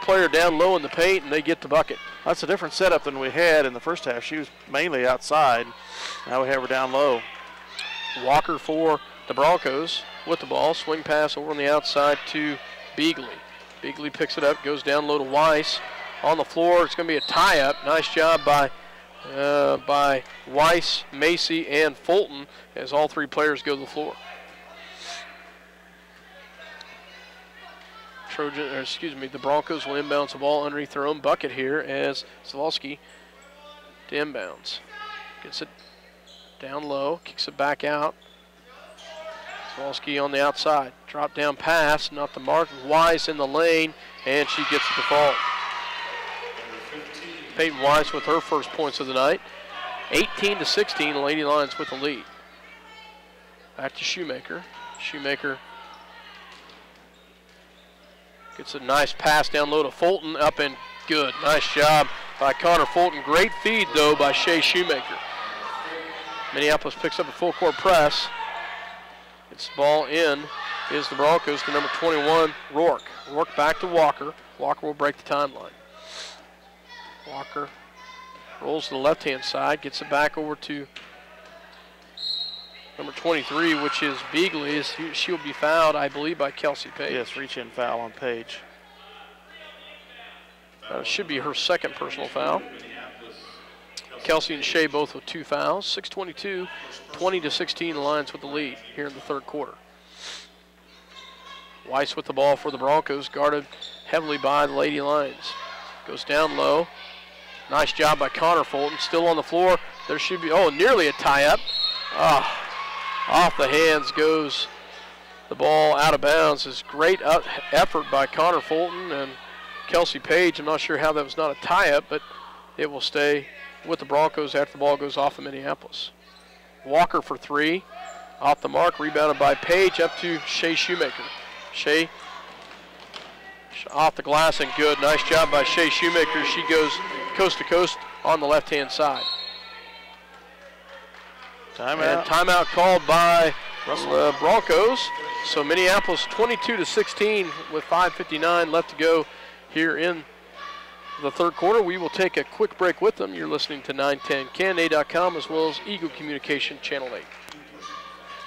player down low in the paint, and they get the bucket. That's a different setup than we had in the first half. She was mainly outside. Now we have her down low. Walker for the Broncos with the ball. Swing pass over on the outside to Beagley. Beagley picks it up, goes down low to Weiss. On the floor, it's going to be a tie-up. Nice job by by Weiss, Macy, and Fulton as all three players go to the floor. The Broncos will inbounds the ball underneath their own bucket here as Zawalski to inbounds. Gets it down low, kicks it back out. Zawalski on the outside. Drop down pass, not the mark. Wise in the lane, and she gets the fault. Peyton Wise with her first points of the night. 18-16, Lady Lions with the lead. Back to Shoemaker. Shoemaker gets a nice pass down low to Fulton, up and good. Nice job by Connor Fulton. Great feed, though, by Shea Shoemaker. Minneapolis picks up a full court press. It's the ball in is the Broncos to number 21, Rourke. Rourke back to Walker. Walker will break the timeline. Walker rolls to the left-hand side, gets it back over to number 23, which is Beagley. She'll be fouled, I believe, by Kelsey Page. Yes, reach-in foul on Page. It should be her second personal foul. Kelsey and Shea both with 2 fouls. 6:22, 20-16, the Lions with the lead here in the third quarter. Weiss with the ball for the Broncos, guarded heavily by the Lady Lions. Goes down low. Nice job by Connor Fulton. Still on the floor. There should be, nearly a tie-up. Off the hands goes the ball out of bounds. It's great effort by Connor Fulton and Kelsey Page. I'm not sure how that was not a tie-up, but it will stay with the Broncos after the ball goes off of Minneapolis. Walker for 3. Off the mark, rebounded by Page up to Shea Shoemaker. Shea off the glass and good. Nice job by Shea Shoemaker. She goes coast to coast on the left-hand side. Timeout. And timeout called by the Broncos. So Minneapolis 22-16 with 5:59 left to go here in the third quarter. We will take a quick break with them. You're listening to 910KNA.com as well as Eagle Communication Channel 8.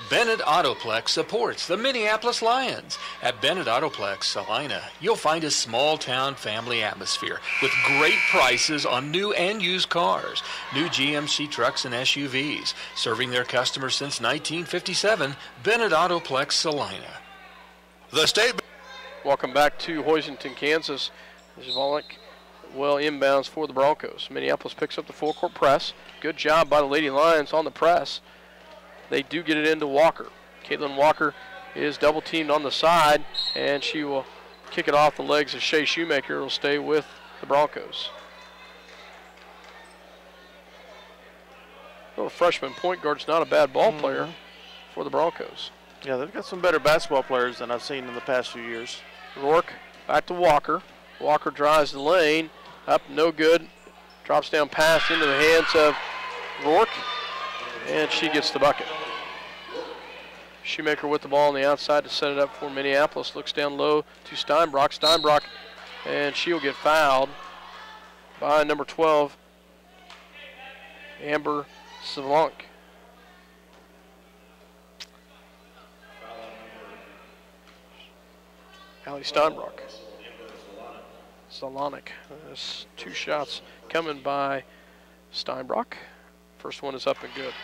Bennett Autoplex supports the Minneapolis Lions. At Bennett Autoplex, Salina, you'll find a small-town family atmosphere with great prices on new and used cars, new GMC trucks and SUVs. Serving their customers since 1957, Bennett Autoplex, Salina. The state. Welcome back to Hoisington, Kansas. Zavalik well inbounds for the Broncos. Minneapolis picks up the full court press. Good job by the Lady Lions on the press. They do get it into Walker. Caitlin Walker is double teamed on the side, and she will kick it off the legs of Shea Shoemaker. It will stay with the Broncos. Little freshman point guard's not a bad ball player for the Broncos. Yeah, they've got some better basketball players than I've seen in the past few years. Rourke back to Walker. Walker drives the lane. Up, no good. Drops down pass into the hands of Rourke, and she gets the bucket. Shoemaker with the ball on the outside to set it up for Minneapolis. Looks down low to Steinbrock. Steinbrock, and she'll get fouled by number 12, Amber Savonk. Allie Steinbrock. Zalonic. There's 2 shots coming by Steinbrock. First one is up and good.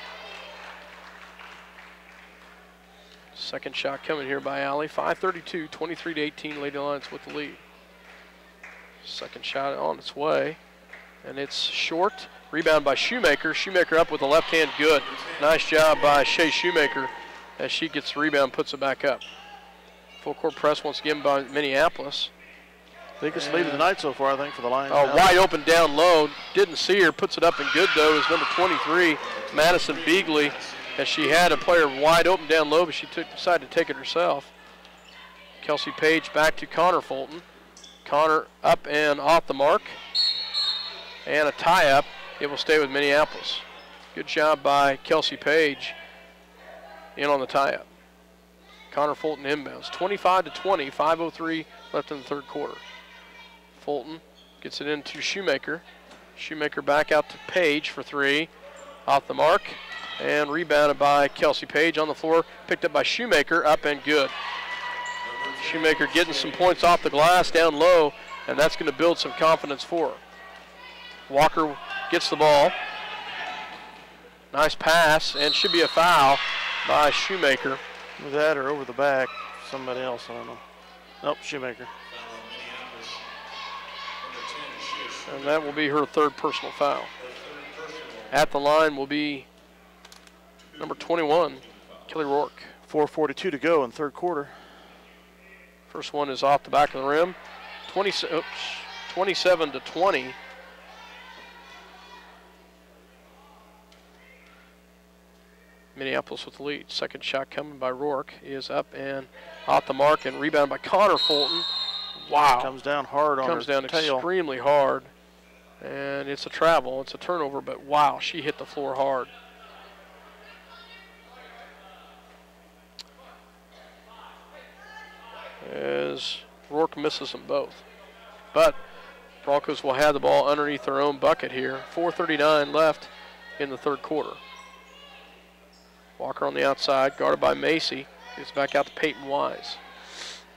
Second shot coming here by Allie. 5:32, 23-18, Lady Lions with the lead. Second shot on its way, and it's short. Rebound by Shoemaker. Shoemaker up with the left hand, good. Nice job by Shea Shoemaker as she gets the rebound, puts it back up. Full court press once again by Minneapolis. Biggest lead of the night so far, I think, for the Lions. Wide open down low. Didn't see her. Puts it up and good, though, is number 23, Madison Beagley, as she had a player wide open down low, but she decided to take it herself. Kelsey Page back to Connor Fulton. Connor up and off the mark. And a tie-up. It will stay with Minneapolis. Good job by Kelsey Page in on the tie-up. Connor Fulton inbounds. 25-20, 5:03 left in the third quarter. Fulton gets it into Shoemaker. Shoemaker back out to Page for 3. Off the mark. And rebounded by Kelsey Page on the floor. Picked up by Shoemaker. Up and good. Shoemaker getting some points off the glass down low, and that's going to build some confidence for her. Walker gets the ball. Nice pass, and should be a foul by Shoemaker. Was that or over the back? Somebody else, I don't know. Nope, Shoemaker. And that will be her third personal foul. At the line will be number 21, Kelly Rourke. 4:42 to go in third quarter. First one is off the back of the rim. 27 to 20. Minneapolis with the lead. Second shot coming by Rourke is up and off the mark and rebound by Connor Fulton. Wow. Comes down hard on her Comes down tail. extremely hard. And it's a travel. It's a turnover, but wow, she hit the floor hard. As Rourke misses them both. But Broncos will have the ball underneath their own bucket here. 4:39 left in the third quarter. Walker on the outside, guarded by Macy. Gets back out to Peyton Wise.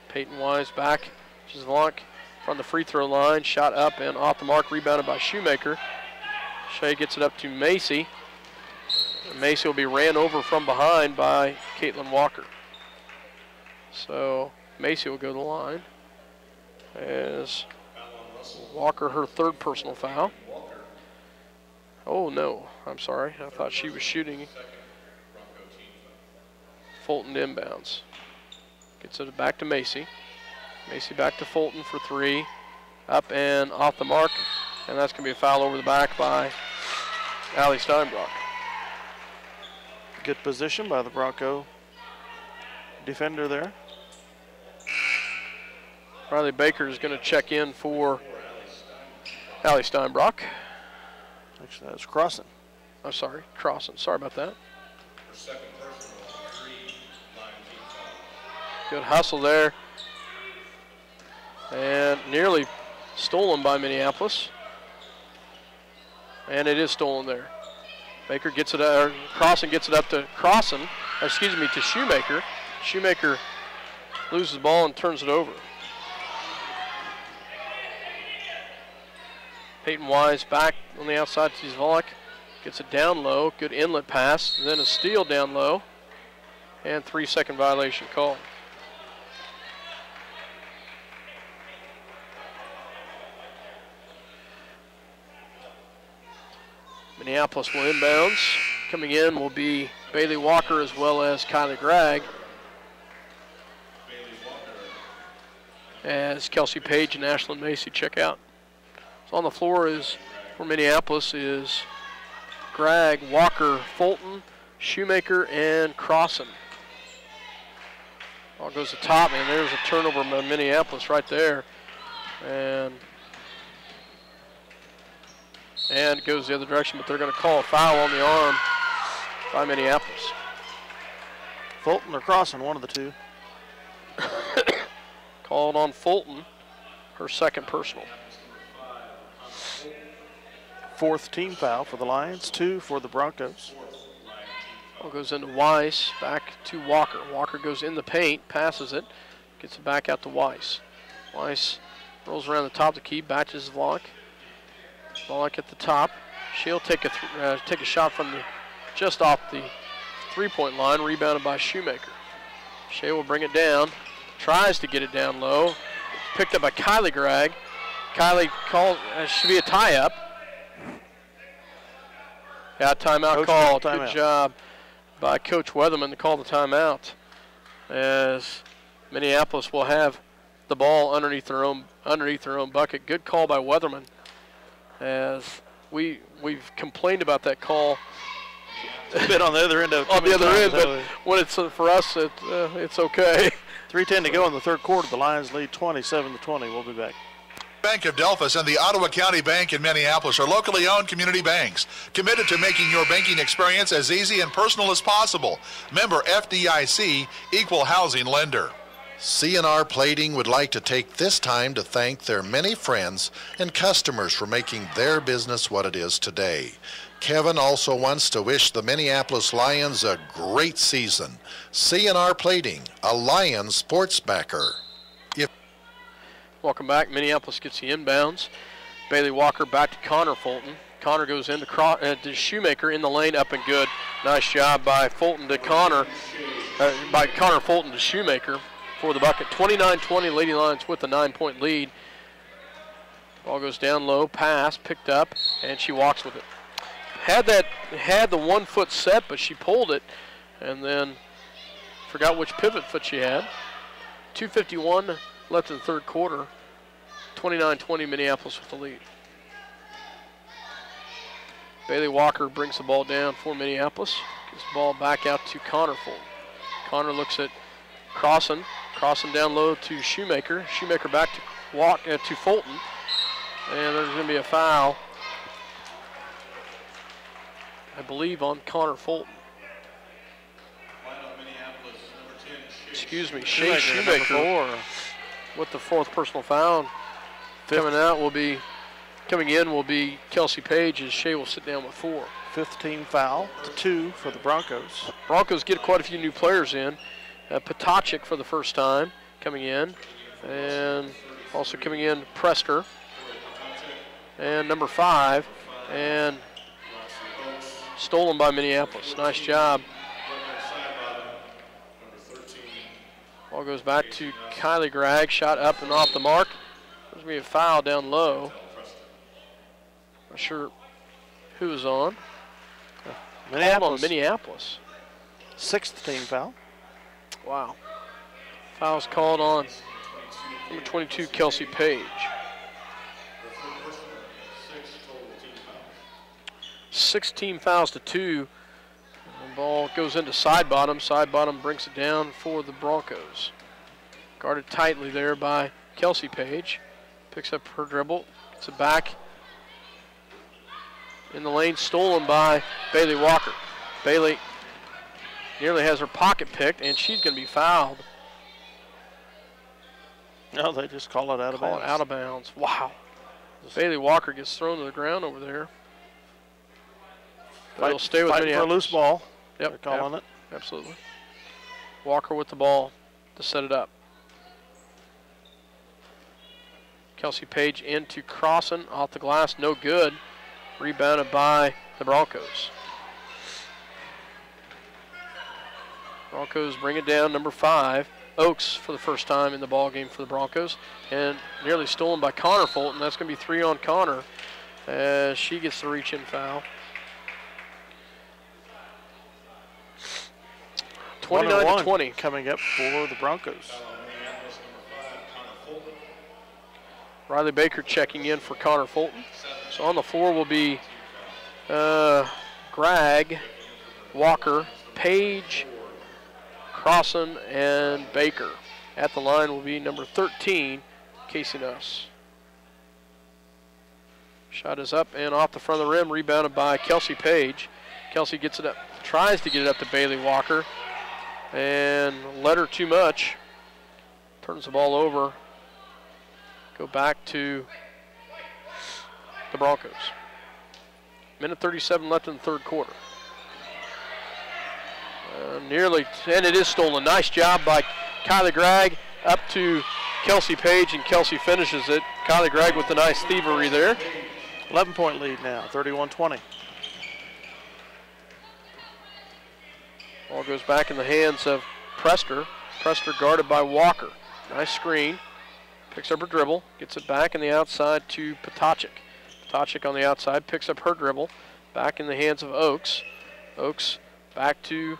Peyton Wise back. Zvolak from the free throw line. Shot up and off the mark, rebounded by Shoemaker. Shea gets it up to Macy. And Macy will be ran over from behind by Caitlin Walker. So Macy will go to the line as Walker, her third personal foul. Oh no, I'm sorry. I thought she was shooting. Fulton inbounds. Gets it back to Macy. Macy back to Fulton for three. Up and off the mark. And that's going to be a foul over the back by Allie Steinbrock. Good position by the Bronco defender there. Riley Baker is going to check in for Allie Steinbrock. Actually, that was Crossing. I'm sorry, Crossan. Sorry about that. Good hustle there. And nearly stolen by Minneapolis. And it is stolen there. Baker gets it, Crossan gets it up to to Shoemaker. Shoemaker loses the ball and turns it over. Peyton Wise back on the outside to Zvolak. Gets it down low. Good inlet pass. Then a steal down low. And 3-second violation call. Minneapolis will inbounds. Coming in will be Bailey Walker as well as Kylie Gregg. As Kelsey Page and Ashlyn Macy check out. So on the floor is for Minneapolis is Gregg, Walker, Fulton, Shoemaker, and Crossan. Ball goes to top, and there's a turnover by Minneapolis right there. And it goes the other direction, but they're going to call a foul on the arm by Minneapolis. Fulton or Crossan, one of the two. Called on Fulton, her second personal. Fourth team foul for the Lions, 2 for the Broncos. Ball goes into Weiss, back to Walker. Walker goes in the paint, passes it, gets it back out to Weiss. Weiss rolls around the top of the key, batches Zvolak. Zvolak at the top. She'll take a shot from just off the three-point line, rebounded by Shoemaker. Shea will bring it down, tries to get it down low. Picked up by Kylie Gregg. Kylie calls, should be a tie-up. Yeah, timeout Coach called. timeout. Good job by Coach Weatherman to call the timeout. As Minneapolis will have the ball underneath their own bucket. Good call by Weatherman. As we've complained about that call. It's been on the other end of it. On the other end, but when it's for us, it's okay. 3:10 to go in the third quarter. The Lions lead 27-20. We'll be back. Bank of Delphus and the Ottawa County Bank in Minneapolis are locally owned community banks, committed to making your banking experience as easy and personal as possible. Member FDIC, equal housing lender. C&R Plating would like to take this time to thank their many friends and customers for making their business what it is today. Kevin also wants to wish the Minneapolis Lions a great season. C&R Plating, a Lions sports backer. Welcome back. Minneapolis gets the inbounds. Bailey Walker back to Connor Fulton. Connor goes into to Shoemaker in the lane, up and good. Nice job by Fulton to Connor, by Connor Fulton to Shoemaker for the bucket. 29-20, Lady Lions with a 9-point lead. Ball goes down low, pass, picked up, and she walks with it. Had the 1 foot set, but she pulled it, and then forgot which pivot foot she had. 2:51 left in the third quarter. 29-20, Minneapolis with the lead. Bailey Walker brings the ball down for Minneapolis. Gets the ball back out to Connor Fulton. Connor looks at Crossan. Crossan down low to Shoemaker. Shoemaker back to Fulton. And there's going to be a foul, I believe, on Connor Fulton. Excuse me, Shea Shoemaker with the 4th personal foul. Coming in will be Kelsey Page, as Shea will sit down with 4. 5th team foul to 2 for the Broncos. Broncos get quite a few new players in. Potacek for the first time coming in, and also coming in Prester, and number 5, and stolen by Minneapolis. Nice job. Ball goes back to Kylie Gregg. Shot up and off the mark. There's going to be a foul down low. Not sure who is on. Minneapolis. 6th team foul. Wow. Foul's called on number 22, Kelsey Page. 6 team fouls to 2. The ball goes into side bottom. Side bottom brings it down for the Broncos. Guarded tightly there by Kelsey Page. Picks up her dribble. Gets it back in the lane. Stolen by Bailey Walker. Bailey nearly has her pocket picked, and she's going to be fouled. No, they just call it out of bounds. Out of bounds. Wow. Bailey Walker gets thrown to the ground over there. But it'll stay with Minneapolis. For a loose ball. Yep. They're calling it. Absolutely. Walker with the ball to set it up. Kelsey Page into Crossan, off the glass, no good. Rebounded by the Broncos. Broncos bring it down, number 5. Oaks for the first time in the ball game for the Broncos, and nearly stolen by Connor Fulton. That's going to be 3 on Connor as she gets the reach-in foul. 29-20 coming up for the Broncos. Riley Baker checking in for Connor Fulton. So on the floor will be Gregg, Walker, Page, Crossan, and Baker. At the line will be number 13, Casey Nuss. Shot is up and off the front of the rim, rebounded by Kelsey Page. Kelsey gets it up, tries to get it up to Bailey Walker, and led her too much. Turns the ball over. Go back to the Broncos. Minute 37 left in the third quarter. Nearly, and it is stolen. Nice job by Kylie Gregg up to Kelsey Page, and Kelsey finishes it. Kylie Gregg with the nice thievery there. 11-point lead now, 31-20. Ball goes back in the hands of Prester. Prester guarded by Walker. Nice screen. Picks up her dribble, gets it back in the outside to Potacek. Potacek on the outside, picks up her dribble. Back in the hands of Oaks. Oaks back to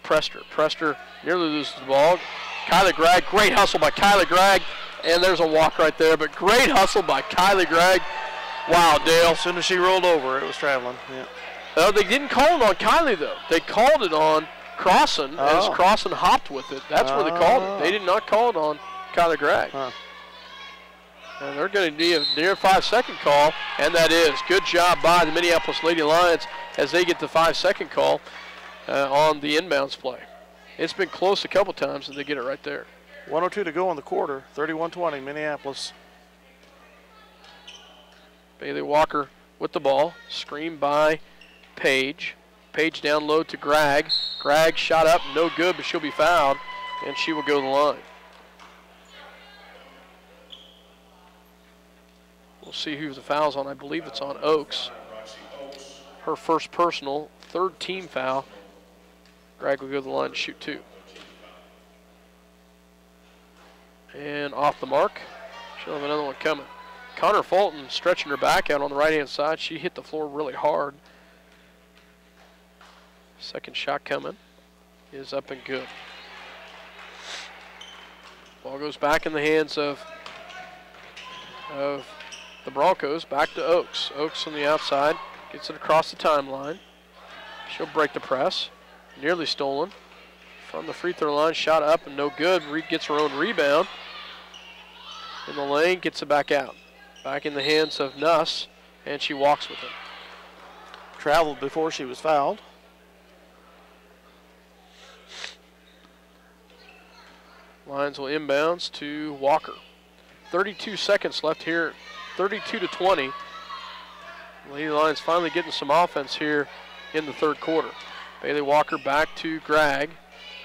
Prester. Prester nearly loses the ball. Kylie Gregg, great hustle by Kylie Gregg. And there's a walk right there, but great hustle by Kylie Gregg. Wow, Dale. As soon as she rolled over, it was traveling. Yeah. They didn't call it on Kylie, though. They called it on Crossan as Crossan hopped with it. That's where they called it. They did not call it on Kylie Gregg. And they're going to need a near 5-second call, and that is. Good job by the Minneapolis Lady Lions as they get the 5-second call on the inbounds play. It's been close a couple times, and they get it right there. 1:02 to go in the quarter, 31-20, Minneapolis. Bailey Walker with the ball, screened by Page. Page down low to Gregg. Gregg shot up, no good, but she'll be fouled, and she will go to the line. We'll see who the foul's on. I believe it's on Oaks. her first personal, third team foul. Greg will go to the line to shoot 2. And off the mark. She'll have another one coming. Connor Fulton stretching her back out on the right-hand side. She hit the floor really hard. Second shot coming is up and good. Ball goes back in the hands of the Broncos. Back to Oaks. Oaks on the outside. Gets it across the timeline. She'll break the press. Nearly stolen. From the free throw line. Shot up and no good. Gets her own rebound. In the lane. Gets it back out. Back in the hands of Nuss. And she walks with it. Traveled before she was fouled. Lions will inbounds to Walker. 32 seconds left here. 32-20. Lady Lions finally getting some offense here in the third quarter. Bailey Walker back to Greg.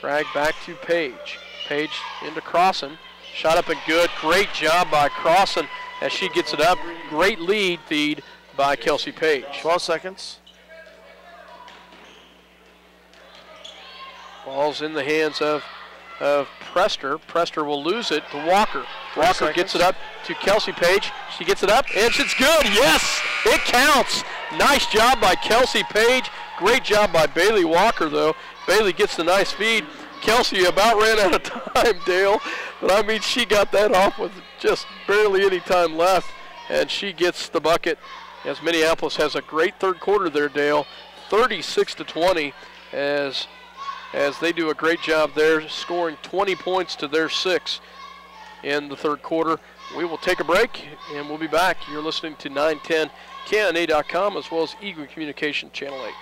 Greg back to Page. Page into Crossan. Shot up and good. Great job by Crossan as she gets it up. Great lead feed by Kelsey Page. 12 seconds. Ball's in the hands of Prester. Prester will lose it to Walker. Walker gets it up to Kelsey Page. She gets it up, and it's good. Yes, it counts. Nice job by Kelsey Page. Great job by Bailey Walker, though. Bailey gets the nice feed. Kelsey about ran out of time, Dale. But, I mean, she got that off with just barely any time left, and she gets the bucket as Minneapolis has a great third quarter there, Dale. 36-20 as they do a great job there, scoring 20 points to their 6 in the third quarter. We will take a break, and we'll be back. You're listening to 910 KNA.com as well as Eagle Communication Channel 8.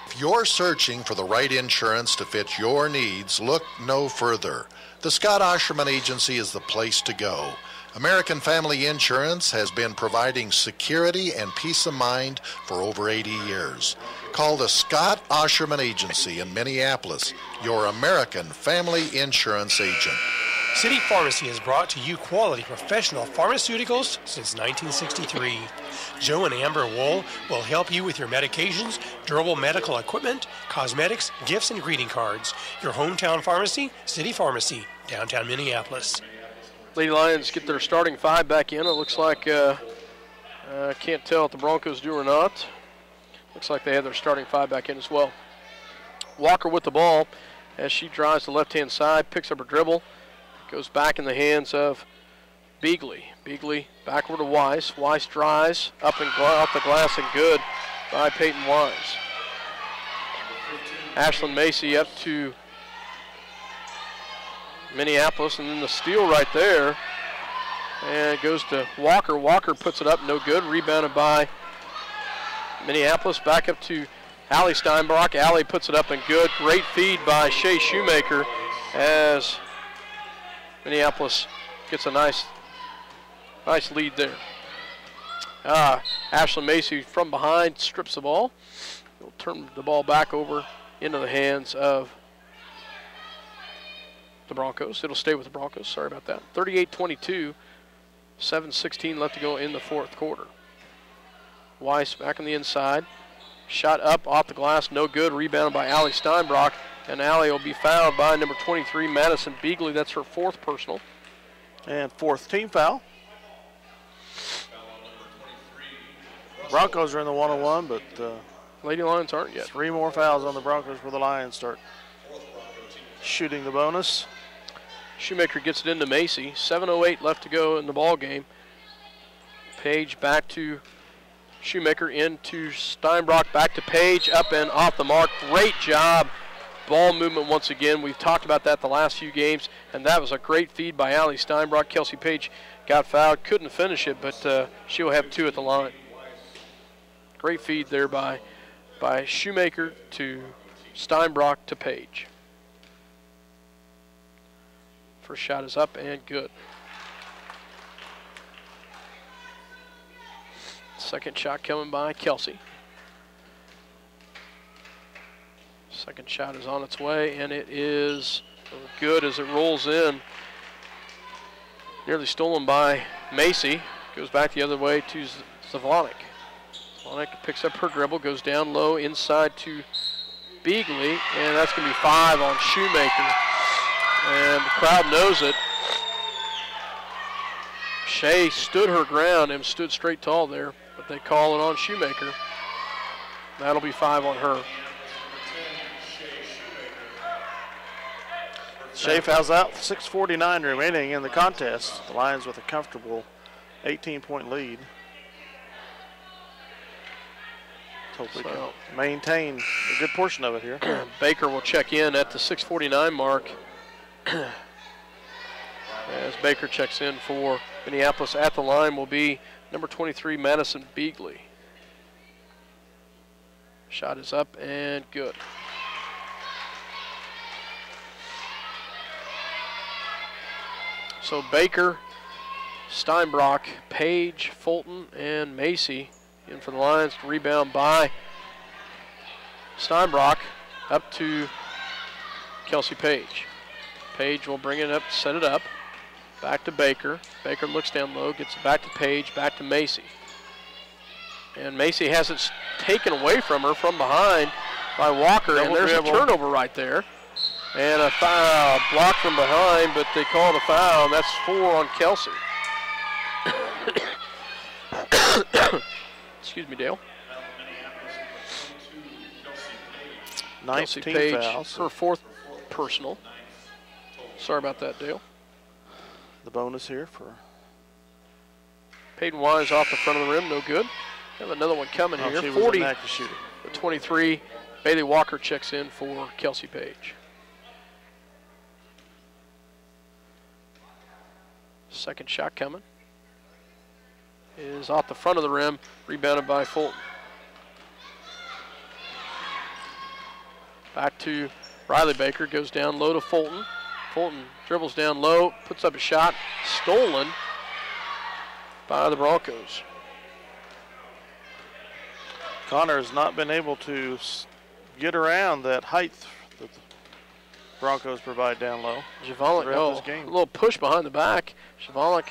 If you're searching for the right insurance to fit your needs, look no further. The Scott Osherman Agency is the place to go. American Family Insurance has been providing security and peace of mind for over 80 years. Call the Scott Osherman Agency in Minneapolis, your American Family Insurance agent. City Pharmacy has brought to you quality professional pharmaceuticals since 1963. Joe and Amber Wool will help you with your medications, durable medical equipment, cosmetics, gifts, and greeting cards. Your hometown pharmacy, City Pharmacy, downtown Minneapolis. Lady Lions get their starting 5 back in. It looks like, I can't tell if the Broncos do or not. Looks like they have their starting 5 back in as well. Walker with the ball as she drives the left-hand side, picks up her dribble, goes back in the hands of Beagley. Beagley backward to Weiss. Weiss drives up and off the glass and good by Peyton Wise. Ashlyn Macy up to Minneapolis, and then the steal right there. And it goes to Walker. Walker puts it up, no good. Rebounded by Minneapolis. Back up to Allie Steinbrock. Allie puts it up and good. Great feed by Shea Shoemaker as Minneapolis gets a nice lead there. Ashlyn Macy from behind strips the ball. He'll turn the ball back over into the hands of the Broncos. It'll stay with the Broncos. Sorry about that. 38-22. 7:16 left to go in the fourth quarter. Weiss back on the inside. Shot up off the glass, no good. Rebounded by Allie Steinbrock. And Allie will be fouled by number 23, Madison Beagley. That's her 4th personal. And 4th team foul. Broncos are in the 1-on-1, but Lady Lions aren't yet. 3 more fouls on the Broncos where the Lions start shooting the bonus. Shoemaker gets it into Macy. 7:08 left to go in the ball game. Page back to Shoemaker, into Steinbrock, back to Page, up and off the mark. Great job. Ball movement once again. We've talked about that the last few games, and that was a great feed by Allie Steinbrock. Kelsey Page got fouled, couldn't finish it, but she'll have 2 at the line. Great feed there by Shoemaker to Steinbrock to Page. First shot is up and good. Second shot coming by Kelsey. Second shot is on its way, and it is good as it rolls in. Nearly stolen by Macy. Goes back the other way to Zavonic. Javonic picks up her dribble, goes down low inside to Beagley, and that's going to be 5 on Shoemaker. And the crowd knows it. Shea stood her ground and stood straight tall there, but they call it on Shoemaker. That'll be 5 on her. Shea fouls out, 6:49 remaining in the contest. The Lions with a comfortable 18-point lead. Let's hope we can maintain a good portion of it here. Baker will check in at the 6:49 mark. As Baker checks in for Minneapolis. At the line will be number 23, Madison Beagley. Shot is up and good. So Baker, Steinbrock, Page, Fulton, and Macy in for the Lions. Rebound by Steinbrock up to Kelsey Page. Page will bring it up, set it up. Back to Baker. Baker looks down low, gets it back to Page, back to Macy. And Macy has it taken away from her from behind by Walker, and there's a turnover right there. And a foul blocked from behind, but they call the foul, and that's 4 on Kelsey. Excuse me, Dale. Kelsey Page, fouls. her 4th personal. Sorry about that, Dale. The bonus here for Peyton Wise off the front of the rim, no good. Have another one coming here. She 40 was an active shooter. The 23, Bailey Walker checks in for Kelsey Page. Second shot coming. Is off the front of the rim, rebounded by Fulton. Back to Riley Baker, goes down low to Fulton. Fulton dribbles down low, puts up a shot, stolen by the Broncos. Connor has not been able to get around that height that the Broncos provide down low. Javalik, a little push behind the back. Javalik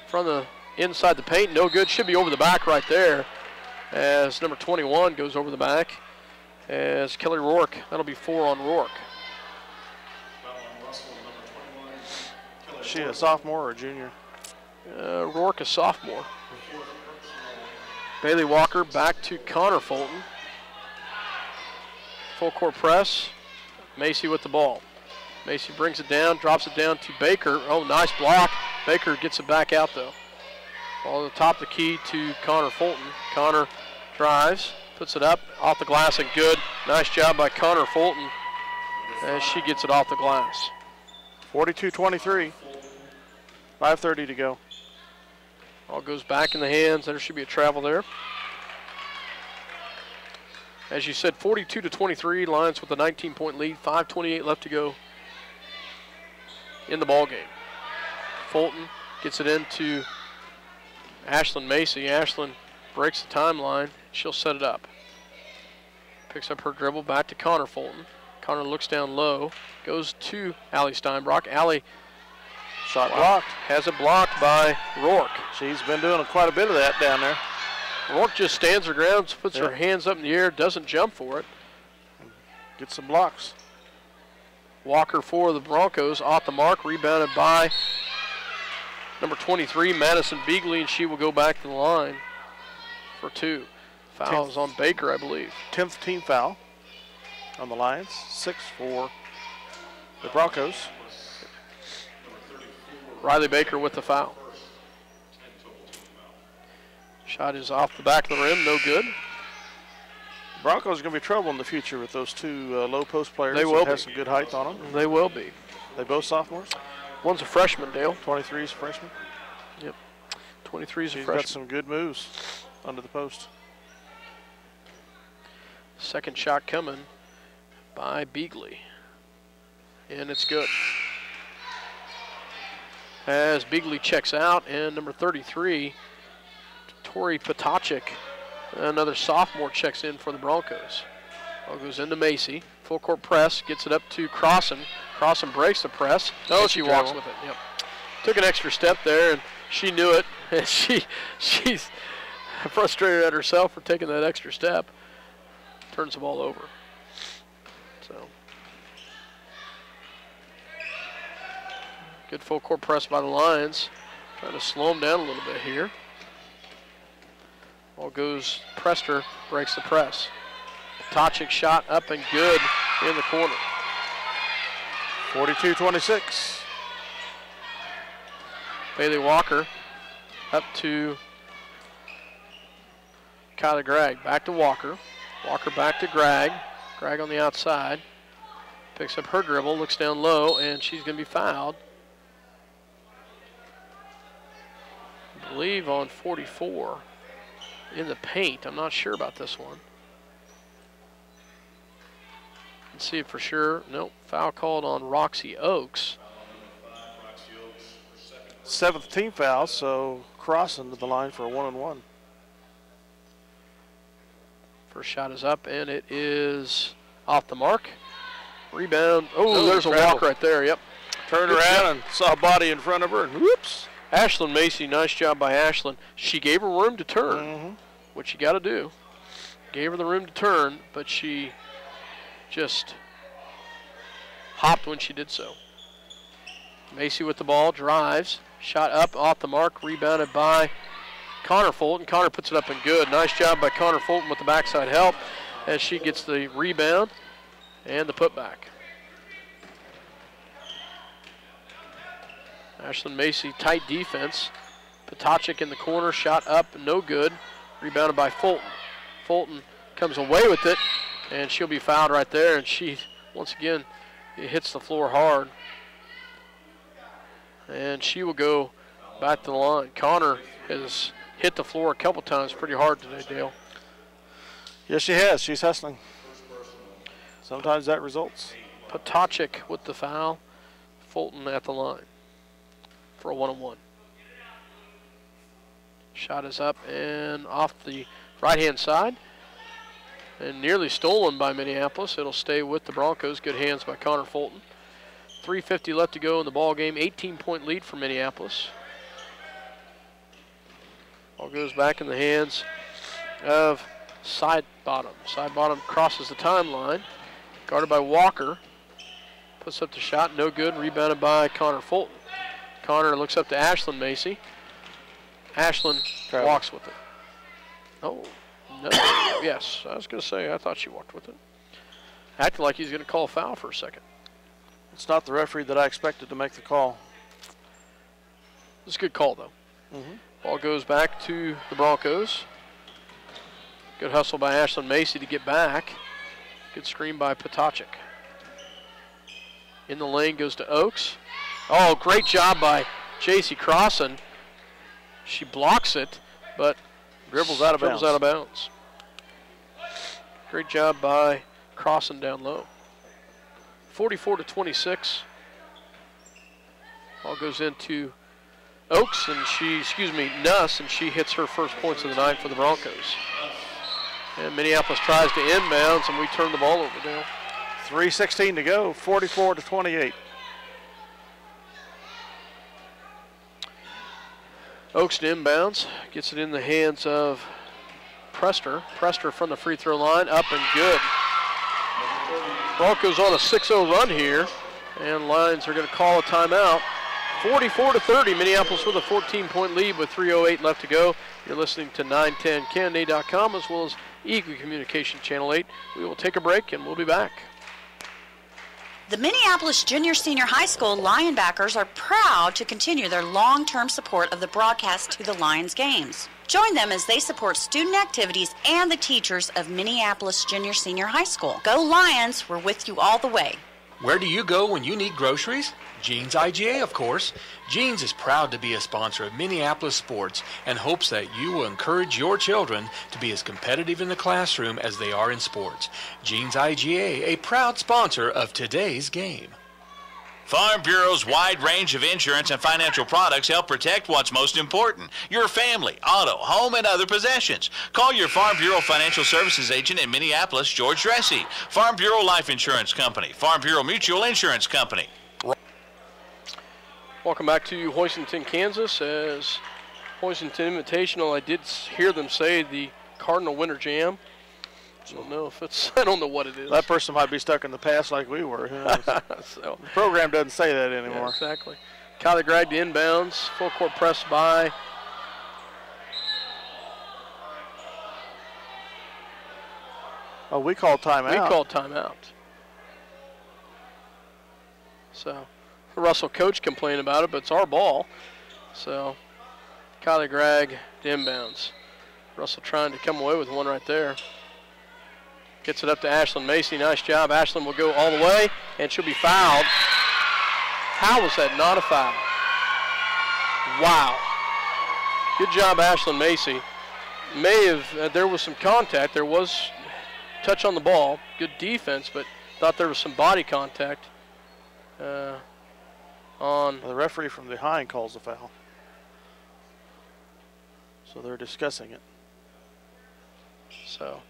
from the inside the paint, no good. Should be over the back right there as number 21 goes over the back as Kelly Rourke. That'll be 4 on Rourke. Is she a sophomore or a junior? Rourke a sophomore. Bailey Walker back to Connor Fulton. Full court press. Macy with the ball. Macy brings it down, drops it down to Baker. Oh, nice block. Baker gets it back out though. Ball at the top of the key to Connor Fulton. Connor drives, puts it up, off the glass and good. Nice job by Connor Fulton as she gets it off the glass. 42-23. 5:30 to go. All goes back in the hands. There should be a travel there. As you said, 42-23, Lions with a 19-point lead. 5:28 left to go in the ball game. Fulton gets it into Ashlyn Macy. Ashlyn breaks the timeline. She'll set it up. Picks up her dribble back to Connor Fulton. Connor looks down low, goes to Allie Steinbrock. Allie shot blocked. Has it blocked by Rourke. She's been doing quite a bit of that down there. Rourke just stands her ground, puts her hands up in the air, doesn't jump for it. Gets some blocks. Walker for the Broncos, off the mark, rebounded by number 23, Madison Beagley, and she will go back to the line for 2. Fouls on Baker, I believe. 10th team foul on the Lions. 6 for the Broncos. Riley Baker with the foul. Shot is off the back of the rim, no good. Broncos are going to be trouble in the future with those 2 low post players. They will have some good height on them. They will be. They both sophomores? One's a freshman, Dale. 23's a freshman? Yep. 23's a She's freshman. got some good moves under the post. Second shot coming by Beagley. And it's good. As Beagley checks out, and number 33, Tori Potachik, another sophomore, checks in for the Broncos. Ball goes into Macy. Full court press, gets it up to Crossan. Crossan breaks the press. Oh, she walks with it. Yep. Took an extra step there, and she knew it. And she's frustrated at herself for taking that extra step. Turns the ball over. So, good full court press by the Lions. Trying to slow them down a little bit here. Ball goes, Prester breaks the press. Tochik shot up and good in the corner. 42-26. Bailey Walker up to Kyler Gregg. Back to Walker. Walker back to Gregg. Gregg on the outside. Picks up her dribble, looks down low, and she's going to be fouled. I believe on 44 in the paint. I'm not sure about this one. Let's see it for sure. Nope. Foul called on Roxy Oaks. 7th team foul, so crossing to the line for a 1-on-1. First shot is up, and it is off the mark. Rebound. Oh, there's a walk right there. Yep. Turned around and saw a body in front of her, and whoops. Ashlyn Macy, nice job by Ashlyn. She gave her room to turn, which you got to do. Gave her the room to turn, but she just hopped when she did so. Macy with the ball, drives, shot up off the mark, rebounded by Connor Fulton. Connor puts it up and good. Nice job by Connor Fulton with the backside help as she gets the rebound and the putback. Ashlyn Macy, tight defense. Potachik in the corner, shot up, no good. Rebounded by Fulton. Fulton comes away with it, and she'll be fouled right there, and she, once again, it hits the floor hard. And she will go back to the line. Connor has hit the floor a couple times pretty hard today, Dale. Yes, she has. She's hustling. Sometimes that results. Potachik with the foul. Fulton at the line for a 1-on-1. Shot is up and off the right-hand side. And nearly stolen by Minneapolis. It'll stay with the Broncos. Good hands by Connor Fulton. 3:50 left to go in the ball game. 18-point lead for Minneapolis. Ball goes back in the hands of Side Bottom. Side Bottom crosses the timeline. Guarded by Walker. Puts up the shot. No good. Rebounded by Connor Fulton. Connor looks up to Ashlyn Macy. Ashlyn walks with it. Oh, no. Yes, I was going to say, I thought she walked with it. Acted like he's going to call a foul for a second. It's not the referee that I expected to make the call. It's a good call, though. Ball goes back to the Broncos. Good hustle by Ashlyn Macy to get back. Good screen by Potachik. In the lane goes to Oaks. Oh, great job by J.C. Crossan. She blocks it, but dribbles out of bounds. Great job by Crossan down low. 44-26. Ball goes into Oaks, and Nuss, and she hits her first points of the night for the Broncos. And Minneapolis tries to inbounds, and we turn the ball over, Dale. 3:16 to go, 44-28. Oaks to inbounds, gets it in the hands of Prester. Prester from the free throw line, up and good. Broncos on a 6-0 run here, and Lions are going to call a timeout. 44-30, Minneapolis with a 14-point lead with 3:08 left to go. You're listening to 910canday.com as well as Eagle Communication Channel 8. We will take a break, and we'll be back. The Minneapolis Junior Senior High School Lionbackers are proud to continue their long-term support of the broadcast to the Lions games. Join them as they support student activities and the teachers of Minneapolis Junior Senior High School. Go Lions, we're with you all the way. Where do you go when you need groceries? Jeans IGA, of course. Jeans is proud to be a sponsor of Minneapolis sports and hopes that you will encourage your children to be as competitive in the classroom as they are in sports. Jeans IGA, a proud sponsor of today's game. Farm Bureau's wide range of insurance and financial products help protect what's most important, your family, auto, home, and other possessions. Call your Farm Bureau Financial Services agent in Minneapolis, George Dressy. Farm Bureau Life Insurance Company, Farm Bureau Mutual Insurance Company. Welcome back to Hoisington, Kansas, as Poisonton Invitational, I did hear them say the Cardinal Winter Jam. I don't know if it's, I don't know what it is. That person might be stuck in the past like we were. Who knows? So, the program doesn't say that anymore. yeah, exactly. Kylie Gregg to inbounds. Full court press by. Oh, we called timeout. We called timeout. So, Russell coach complained about it, but it's our ball. So, Kylie Gregg to inbounds. Russell trying to come away with one right there. Gets it up to Ashlyn Macy. Nice job. Ashlyn will go all the way, and she'll be fouled. How was that not a foul? Wow. Good job, Ashlyn Macy. May have, there was some contact. There was touch on the ball. Good defense, but thought there was some body contact on. The referee from behind calls the foul. So they're discussing it. So.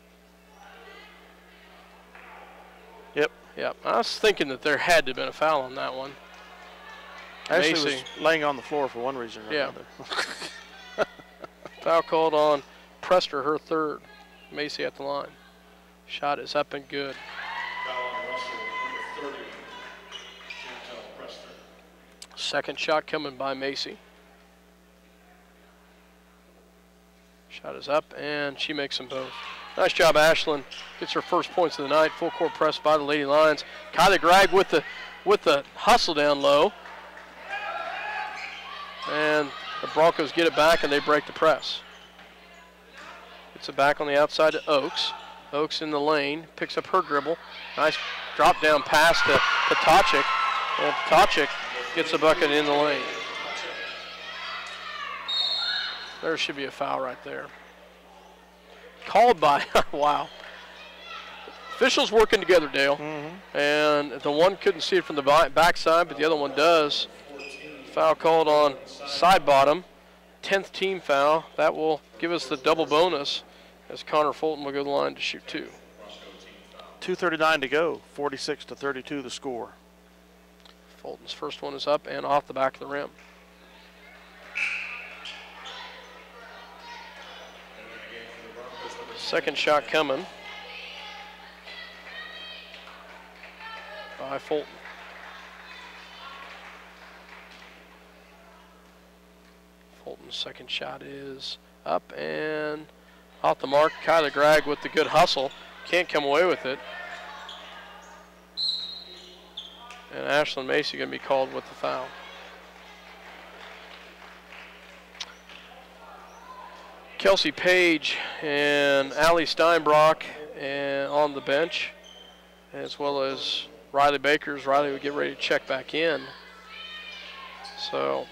Yep. I was thinking that there had to have been a foul on that one. Ashley Macy was laying on the floor for one reason or another. Foul called on Prester, her third. Macy at the line. Shot is up and good. Foul on Russell, number 30, Chantel Prester. Second shot coming by Macy. Shot is up, and she makes them both. Nice job, Ashlyn. Gets her first points of the night. Full court press by the Lady Lions. Kylie Gregg with the hustle down low. And the Broncos get it back, and they break the press. Gets it back on the outside to Oakes. Oakes in the lane. Picks up her dribble. Nice drop down pass to Ptacek. And Ptacek gets a bucket in the lane. There should be a foul right there. Called by, wow. Officials working together, Dale. And the one couldn't see it from the backside, but the other one does. Foul called on side bottom. 10th team foul. That will give us the double bonus as Connor Fulton will go to the line to shoot two. 2:39 to go. 46-32 the score. Fulton's first one is up and off the back of the rim. Second shot coming by Fulton. Fulton's second shot is up and off the mark. Kylie Gregg with the good hustle. Can't come away with it. And Ashlyn Macy going to be called with the foul. Kelsey Page and Allie Steinbrock on the bench, as well as Riley Bakers. Riley would get ready to check back in. So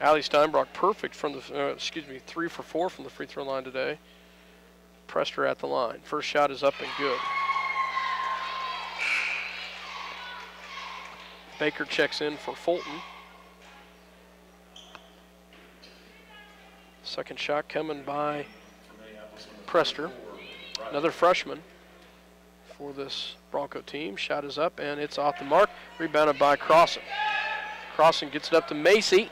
Allie Steinbrock perfect from the, 3 for 4 from the free throw line today. Prester at the line. First shot is up and good. Baker checks in for Fulton. Second shot coming by Prester, another freshman for this Bronco team. Shot is up and it's off the mark. Rebounded by Crossan. Crossan gets it up to Macy.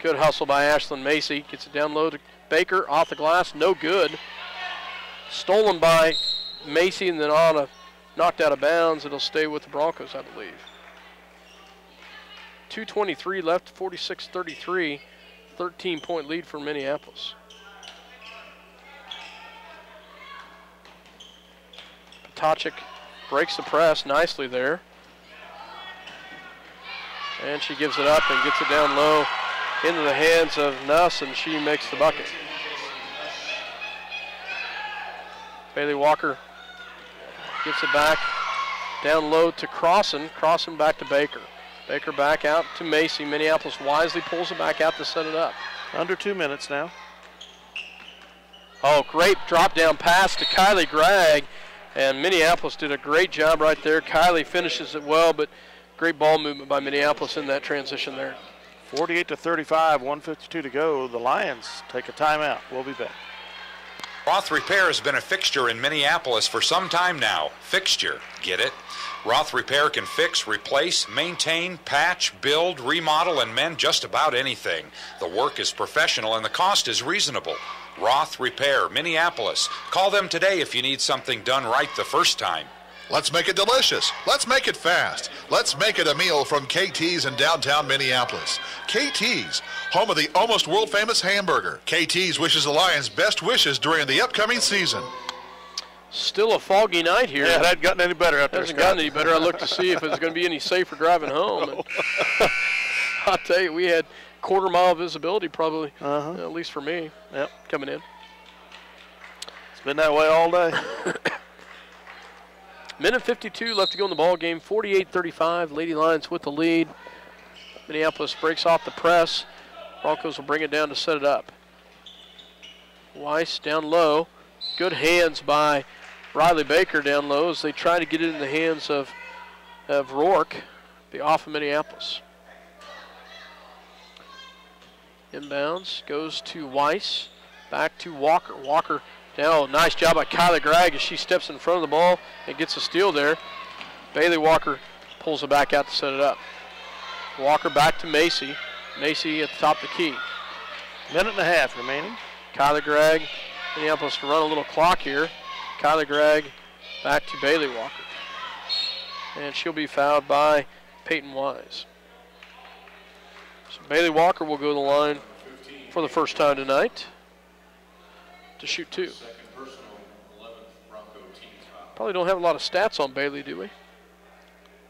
Good hustle by Ashlyn Macy. Gets it down low to Baker. Off the glass, no good. Stolen by Macy and then knocked out of bounds. It'll stay with the Broncos, I believe. 2:23 left, 46-33. 13-point lead for Minneapolis. Ptacek breaks the press nicely there. And she gives it up and gets it down low into the hands of Nuss, and she makes the bucket. Bailey Walker gets it back down low to Crossan. Crossan back to Baker. Baker back out to Macy. Minneapolis wisely pulls it back out to set it up. Under 2 minutes now. Oh, great drop down pass to Kylie Gregg. And Minneapolis did a great job right there. Kylie finishes it well, but great ball movement by Minneapolis in that transition there. 48-35, 1:52 to go. The Lions take a timeout. We'll be back. Roth Repair has been a fixture in Minneapolis for some time now. Fixture, get it? Roth Repair can fix, replace, maintain, patch, build, remodel, and mend just about anything. The work is professional and the cost is reasonable. Roth Repair, Minneapolis. Call them today if you need something done right the first time. Let's make it delicious. Let's make it fast. Let's make it a meal from KT's in downtown Minneapolis. KT's, home of the almost world-famous hamburger. KT's wishes the Lions best wishes during the upcoming season. Still a foggy night here. Yeah, it hasn't gotten any better out there, Hasn't gotten any better. I looked to see if it was going to be any safer driving home. And I'll tell you, we had quarter-mile visibility probably, at least for me, coming in. It's been that way all day. Minute 52 left to go in the ball game. 48-35. Lady Lions with the lead. Minneapolis breaks off the press. Broncos will bring it down to set it up. Weiss down low. Good hands by Riley Baker down low as they try to get it in the hands of Rourke. Be off of Minneapolis. Inbounds goes to Weiss. Back to Walker. Walker down. Nice job by Kylie Gregg as she steps in front of the ball and gets a steal there. Bailey Walker pulls it back out to set it up. Walker back to Macy. Macy at the top of the key. Minute and a half remaining. Kylie Gregg. Minneapolis to run a little clock here. Kylie Gregg back to Bailey Walker. And she'll be fouled by Peyton Wise. So Bailey Walker will go to the line for the first time tonight to shoot two. Probably don't have a lot of stats on Bailey, do we?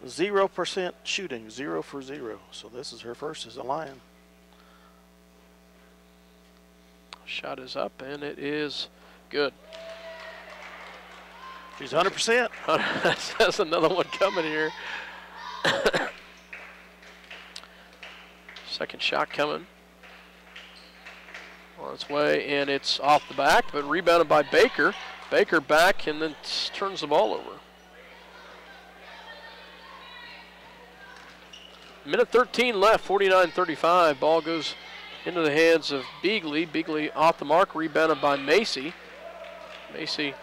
0% shooting, 0 for 0. So this is her first as a Lion. Shot is up, and it is good. She's 100%. That's another one coming here. Second shot coming. On its way, and it's off the back, but rebounded by Baker. Baker back and then turns the ball over. Minute 13 left, 49-35. Ball goes into the hands of Beagley. Beagley off the mark, rebounded by Macy. Macy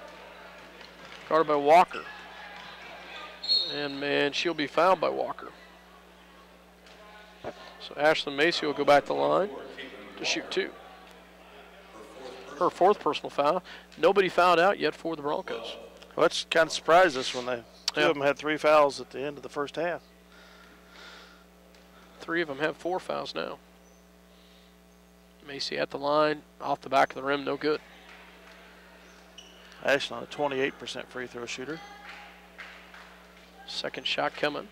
guarded by Walker. And she'll be fouled by Walker. So Ashlyn Macy will go back to the line to shoot two. Her fourth personal foul. Nobody fouled out yet for the Broncos. Well, that's kind of surprised us when two of them had 3 fouls at the end of the first half. 3 of them have 4 fouls now. Macy at the line, off the back of the rim, no good. Ashlyn, a 28% free throw shooter. Second shot coming.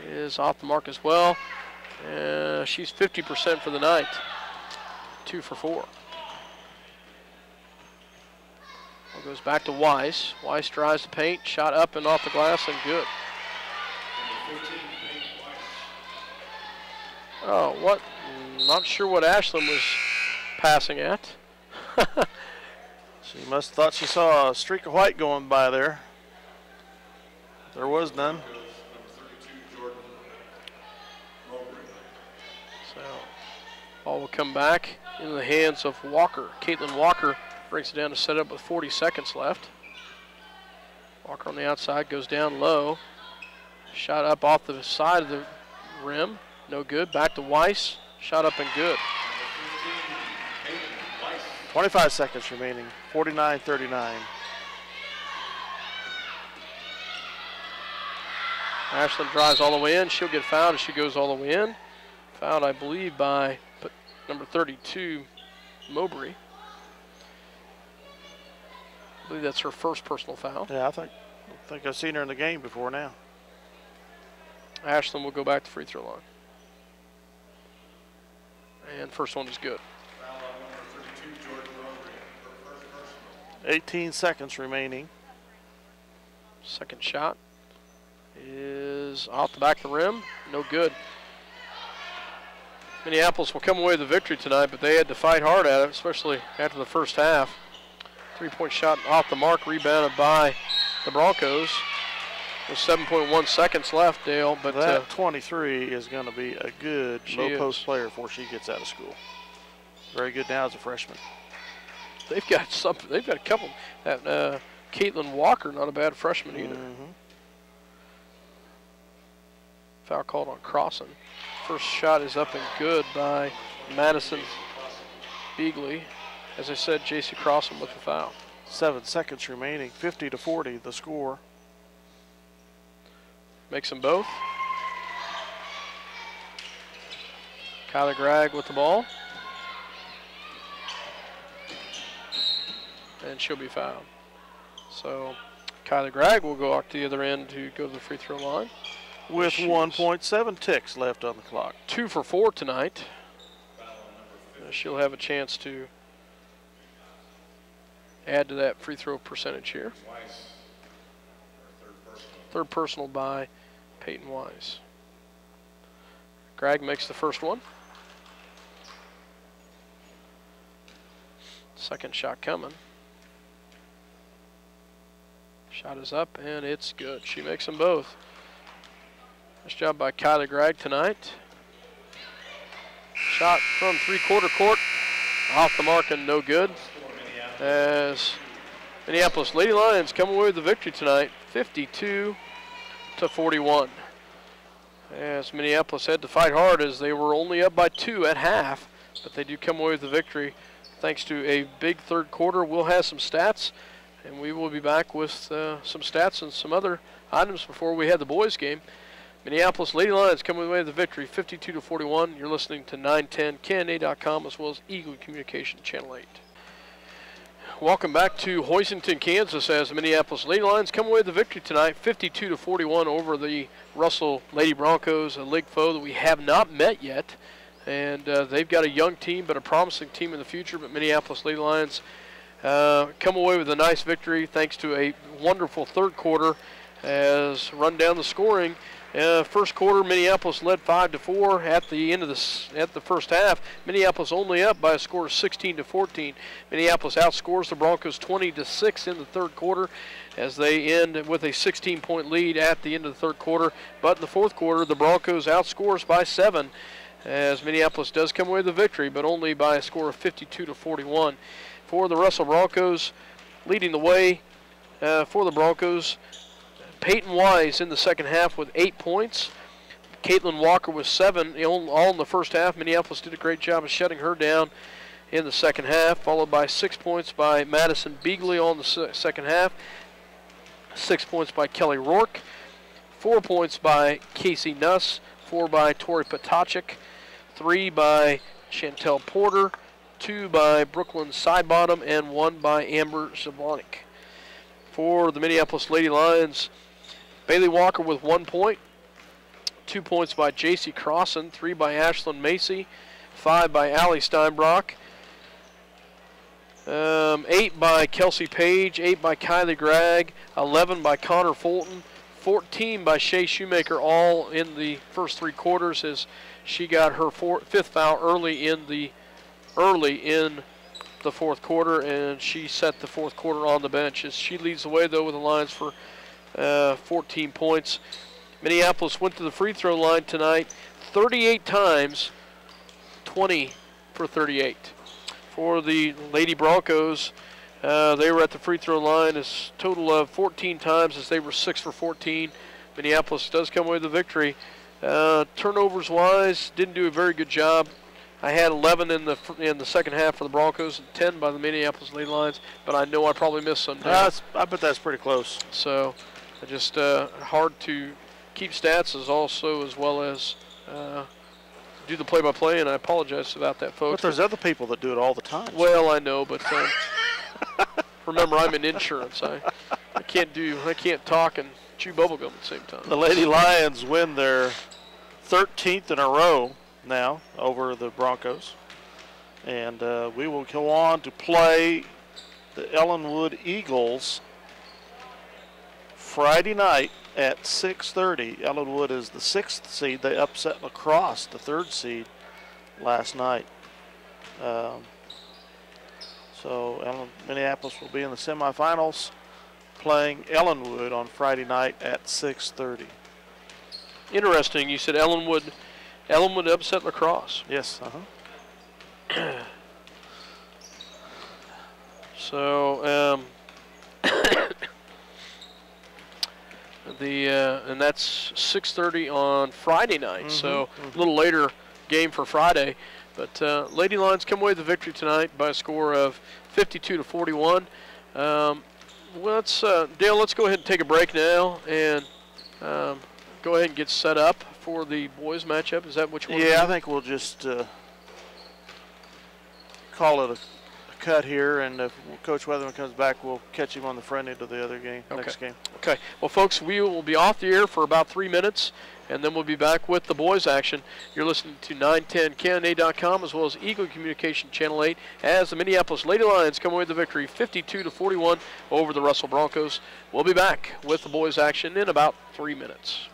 Is off the mark as well. She's 50% for the night. 2 for 4. Ball goes back to Weiss. Weiss drives the paint, shot up and off the glass, and good. Oh, what? Not sure what Ashlyn was passing at. She must have thought she saw a streak of white going by there. There was none. So, ball will come back into the hands of Walker. Caitlin Walker brings it down to set up with 40 seconds left. Walker on the outside goes down low. Shot up off the side of the rim. No good. Back to Weiss. Shot up and good. 25 seconds remaining. 49-39. Ashlyn drives all the way in. She'll get fouled as she goes all the way in. Fouled, I believe, by number 32, Mowbray. I believe that's her first personal foul. Yeah, I think I've seen her in the game before now. Ashlyn will go back to free throw line. And first one is good. 18 seconds remaining. Second shot is off the back of the rim. No good. Minneapolis will come away with the victory tonight, but they had to fight hard at it, especially after the first half. 3-point shot off the mark, rebounded by the Broncos. There's 7.1 seconds left, Dale. But that 23 is going to be a good low-post player before she gets out of school. very good now as a freshman. They've got something. They've got a couple. That Caitlin Walker, not a bad freshman either. Mm-hmm. Foul called on Crossan. First shot is up and good by Madison Beagley. As I said, J.C. Crossan with the foul. 7 seconds remaining. 50-40 the score. Makes them both. Kyler Gregg with the ball. And she'll be fouled. So Kyler Gregg will go out to the other end to go to the free throw line. With 1.7 ticks left on the clock. 2 for 4 tonight. She'll have a chance to add to that free throw percentage here. Third personal by Peyton Wise. Gregg makes the first one. Second shot coming. Shot is up and it's good. She makes them both. Nice job by Kyler Gregg tonight. Shot from three-quarter court. Off the mark and no good. As Minneapolis Lady Lions come away with the victory tonight, 52-41. As Minneapolis had to fight hard as they were only up by 2 at half, but they do come away with the victory thanks to a big third quarter. We'll have some stats, and we will be back with some stats and some other items before we have the boys' game. Minneapolis Lady Lions coming away with the victory, 52-41. You're listening to 910 KNA.com as well as Eagle Communication Channel 8. Welcome back to Hoisington, Kansas, as the Minneapolis Lady Lions come away with the victory tonight, 52-41 over the Russell Lady Broncos, a league foe that we have not met yet. And they've got a young team, but a promising team in the future. But Minneapolis Lady Lions come away with a nice victory thanks to a wonderful third quarter. As run down the scoring, first quarter Minneapolis led 5-4. At the end of the first half, Minneapolis only up by a score of 16-14. Minneapolis outscores the Broncos 20-6 in the third quarter, as they end with a 16-point lead at the end of the third quarter. But in the fourth quarter, the Broncos outscores by 7, as Minneapolis does come away with the victory, but only by a score of 52-41. For the Russell Broncos, leading the way for the Broncos, Peyton Wise in the second half with 8 points. Caitlin Walker with 7, all in the first half. Minneapolis did a great job of shutting her down in the second half, followed by 6 points by Madison Beagley on the second half, 6 points by Kelly Rourke, 4 points by Casey Nuss, 4 by Tori Potachik, 3 by Chantel Porter, 2 by Brooklyn Sidebottom, and 1 by Amber Zavonik. For the Minneapolis Lady Lions, Bailey Walker with 1 point, 2 points by J.C. Crossan, 3 by Ashlyn Macy, 5 by Allie Steinbrock, 8 by Kelsey Page, 8 by Kylie Gregg, 11 by Connor Fulton, 14 by Shea Shoemaker, all in the first 3 quarters, as she got her 5th foul early in the fourth quarter, and she set the fourth quarter on the bench. As she leads the way, though, with the Lions for 14 points. Minneapolis went to the free throw line tonight 38 times, 20 for 38. For the Lady Broncos, they were at the free throw line a total of 14 times, as they were 6 for 14. Minneapolis does come away with the victory. Turnovers-wise, didn't do a very good job. I had 11 in the second half for the Broncos and 10 by the Minneapolis Lady Lions, but I know I probably missed some. I bet that's pretty close. So, just hard to keep stats as well as do the play-by-play, and I apologize about that, folks. But there's other people that do it all the time. Well, I know, but remember, I'm in insurance. I can't talk and chew bubblegum at the same time. The Lady Lions win their 13th in a row now over the Broncos, and we will go on to play the Ellenwood Eagles Friday night at 6:30. Ellenwood is the 6th seed. They upset La Crosse, the 3rd seed, last night. So Minneapolis will be in the semifinals playing Ellenwood on Friday night at 6:30. Interesting. You said Ellenwood upset La Crosse. Yes. So and that's 6:30 on Friday night. So a little later game for Friday. But Lady Lions come away with the victory tonight by a score of 52-41. Dale, let's go ahead and take a break now and go ahead and get set up for the boys matchup. Is that what you want to do? Yeah, I think we'll just call it a cut here, and if Coach Weatherman comes back, we'll catch him on the front end of the other game, next game. Okay. Well, folks, we will be off the air for about 3 minutes, and then we'll be back with the boys' action. You're listening to 910KNA.com as well as Eagle Communication Channel 8 as the Minneapolis Lady Lions come away with the victory 52-41 over the Russell Broncos. We'll be back with the boys' action in about 3 minutes.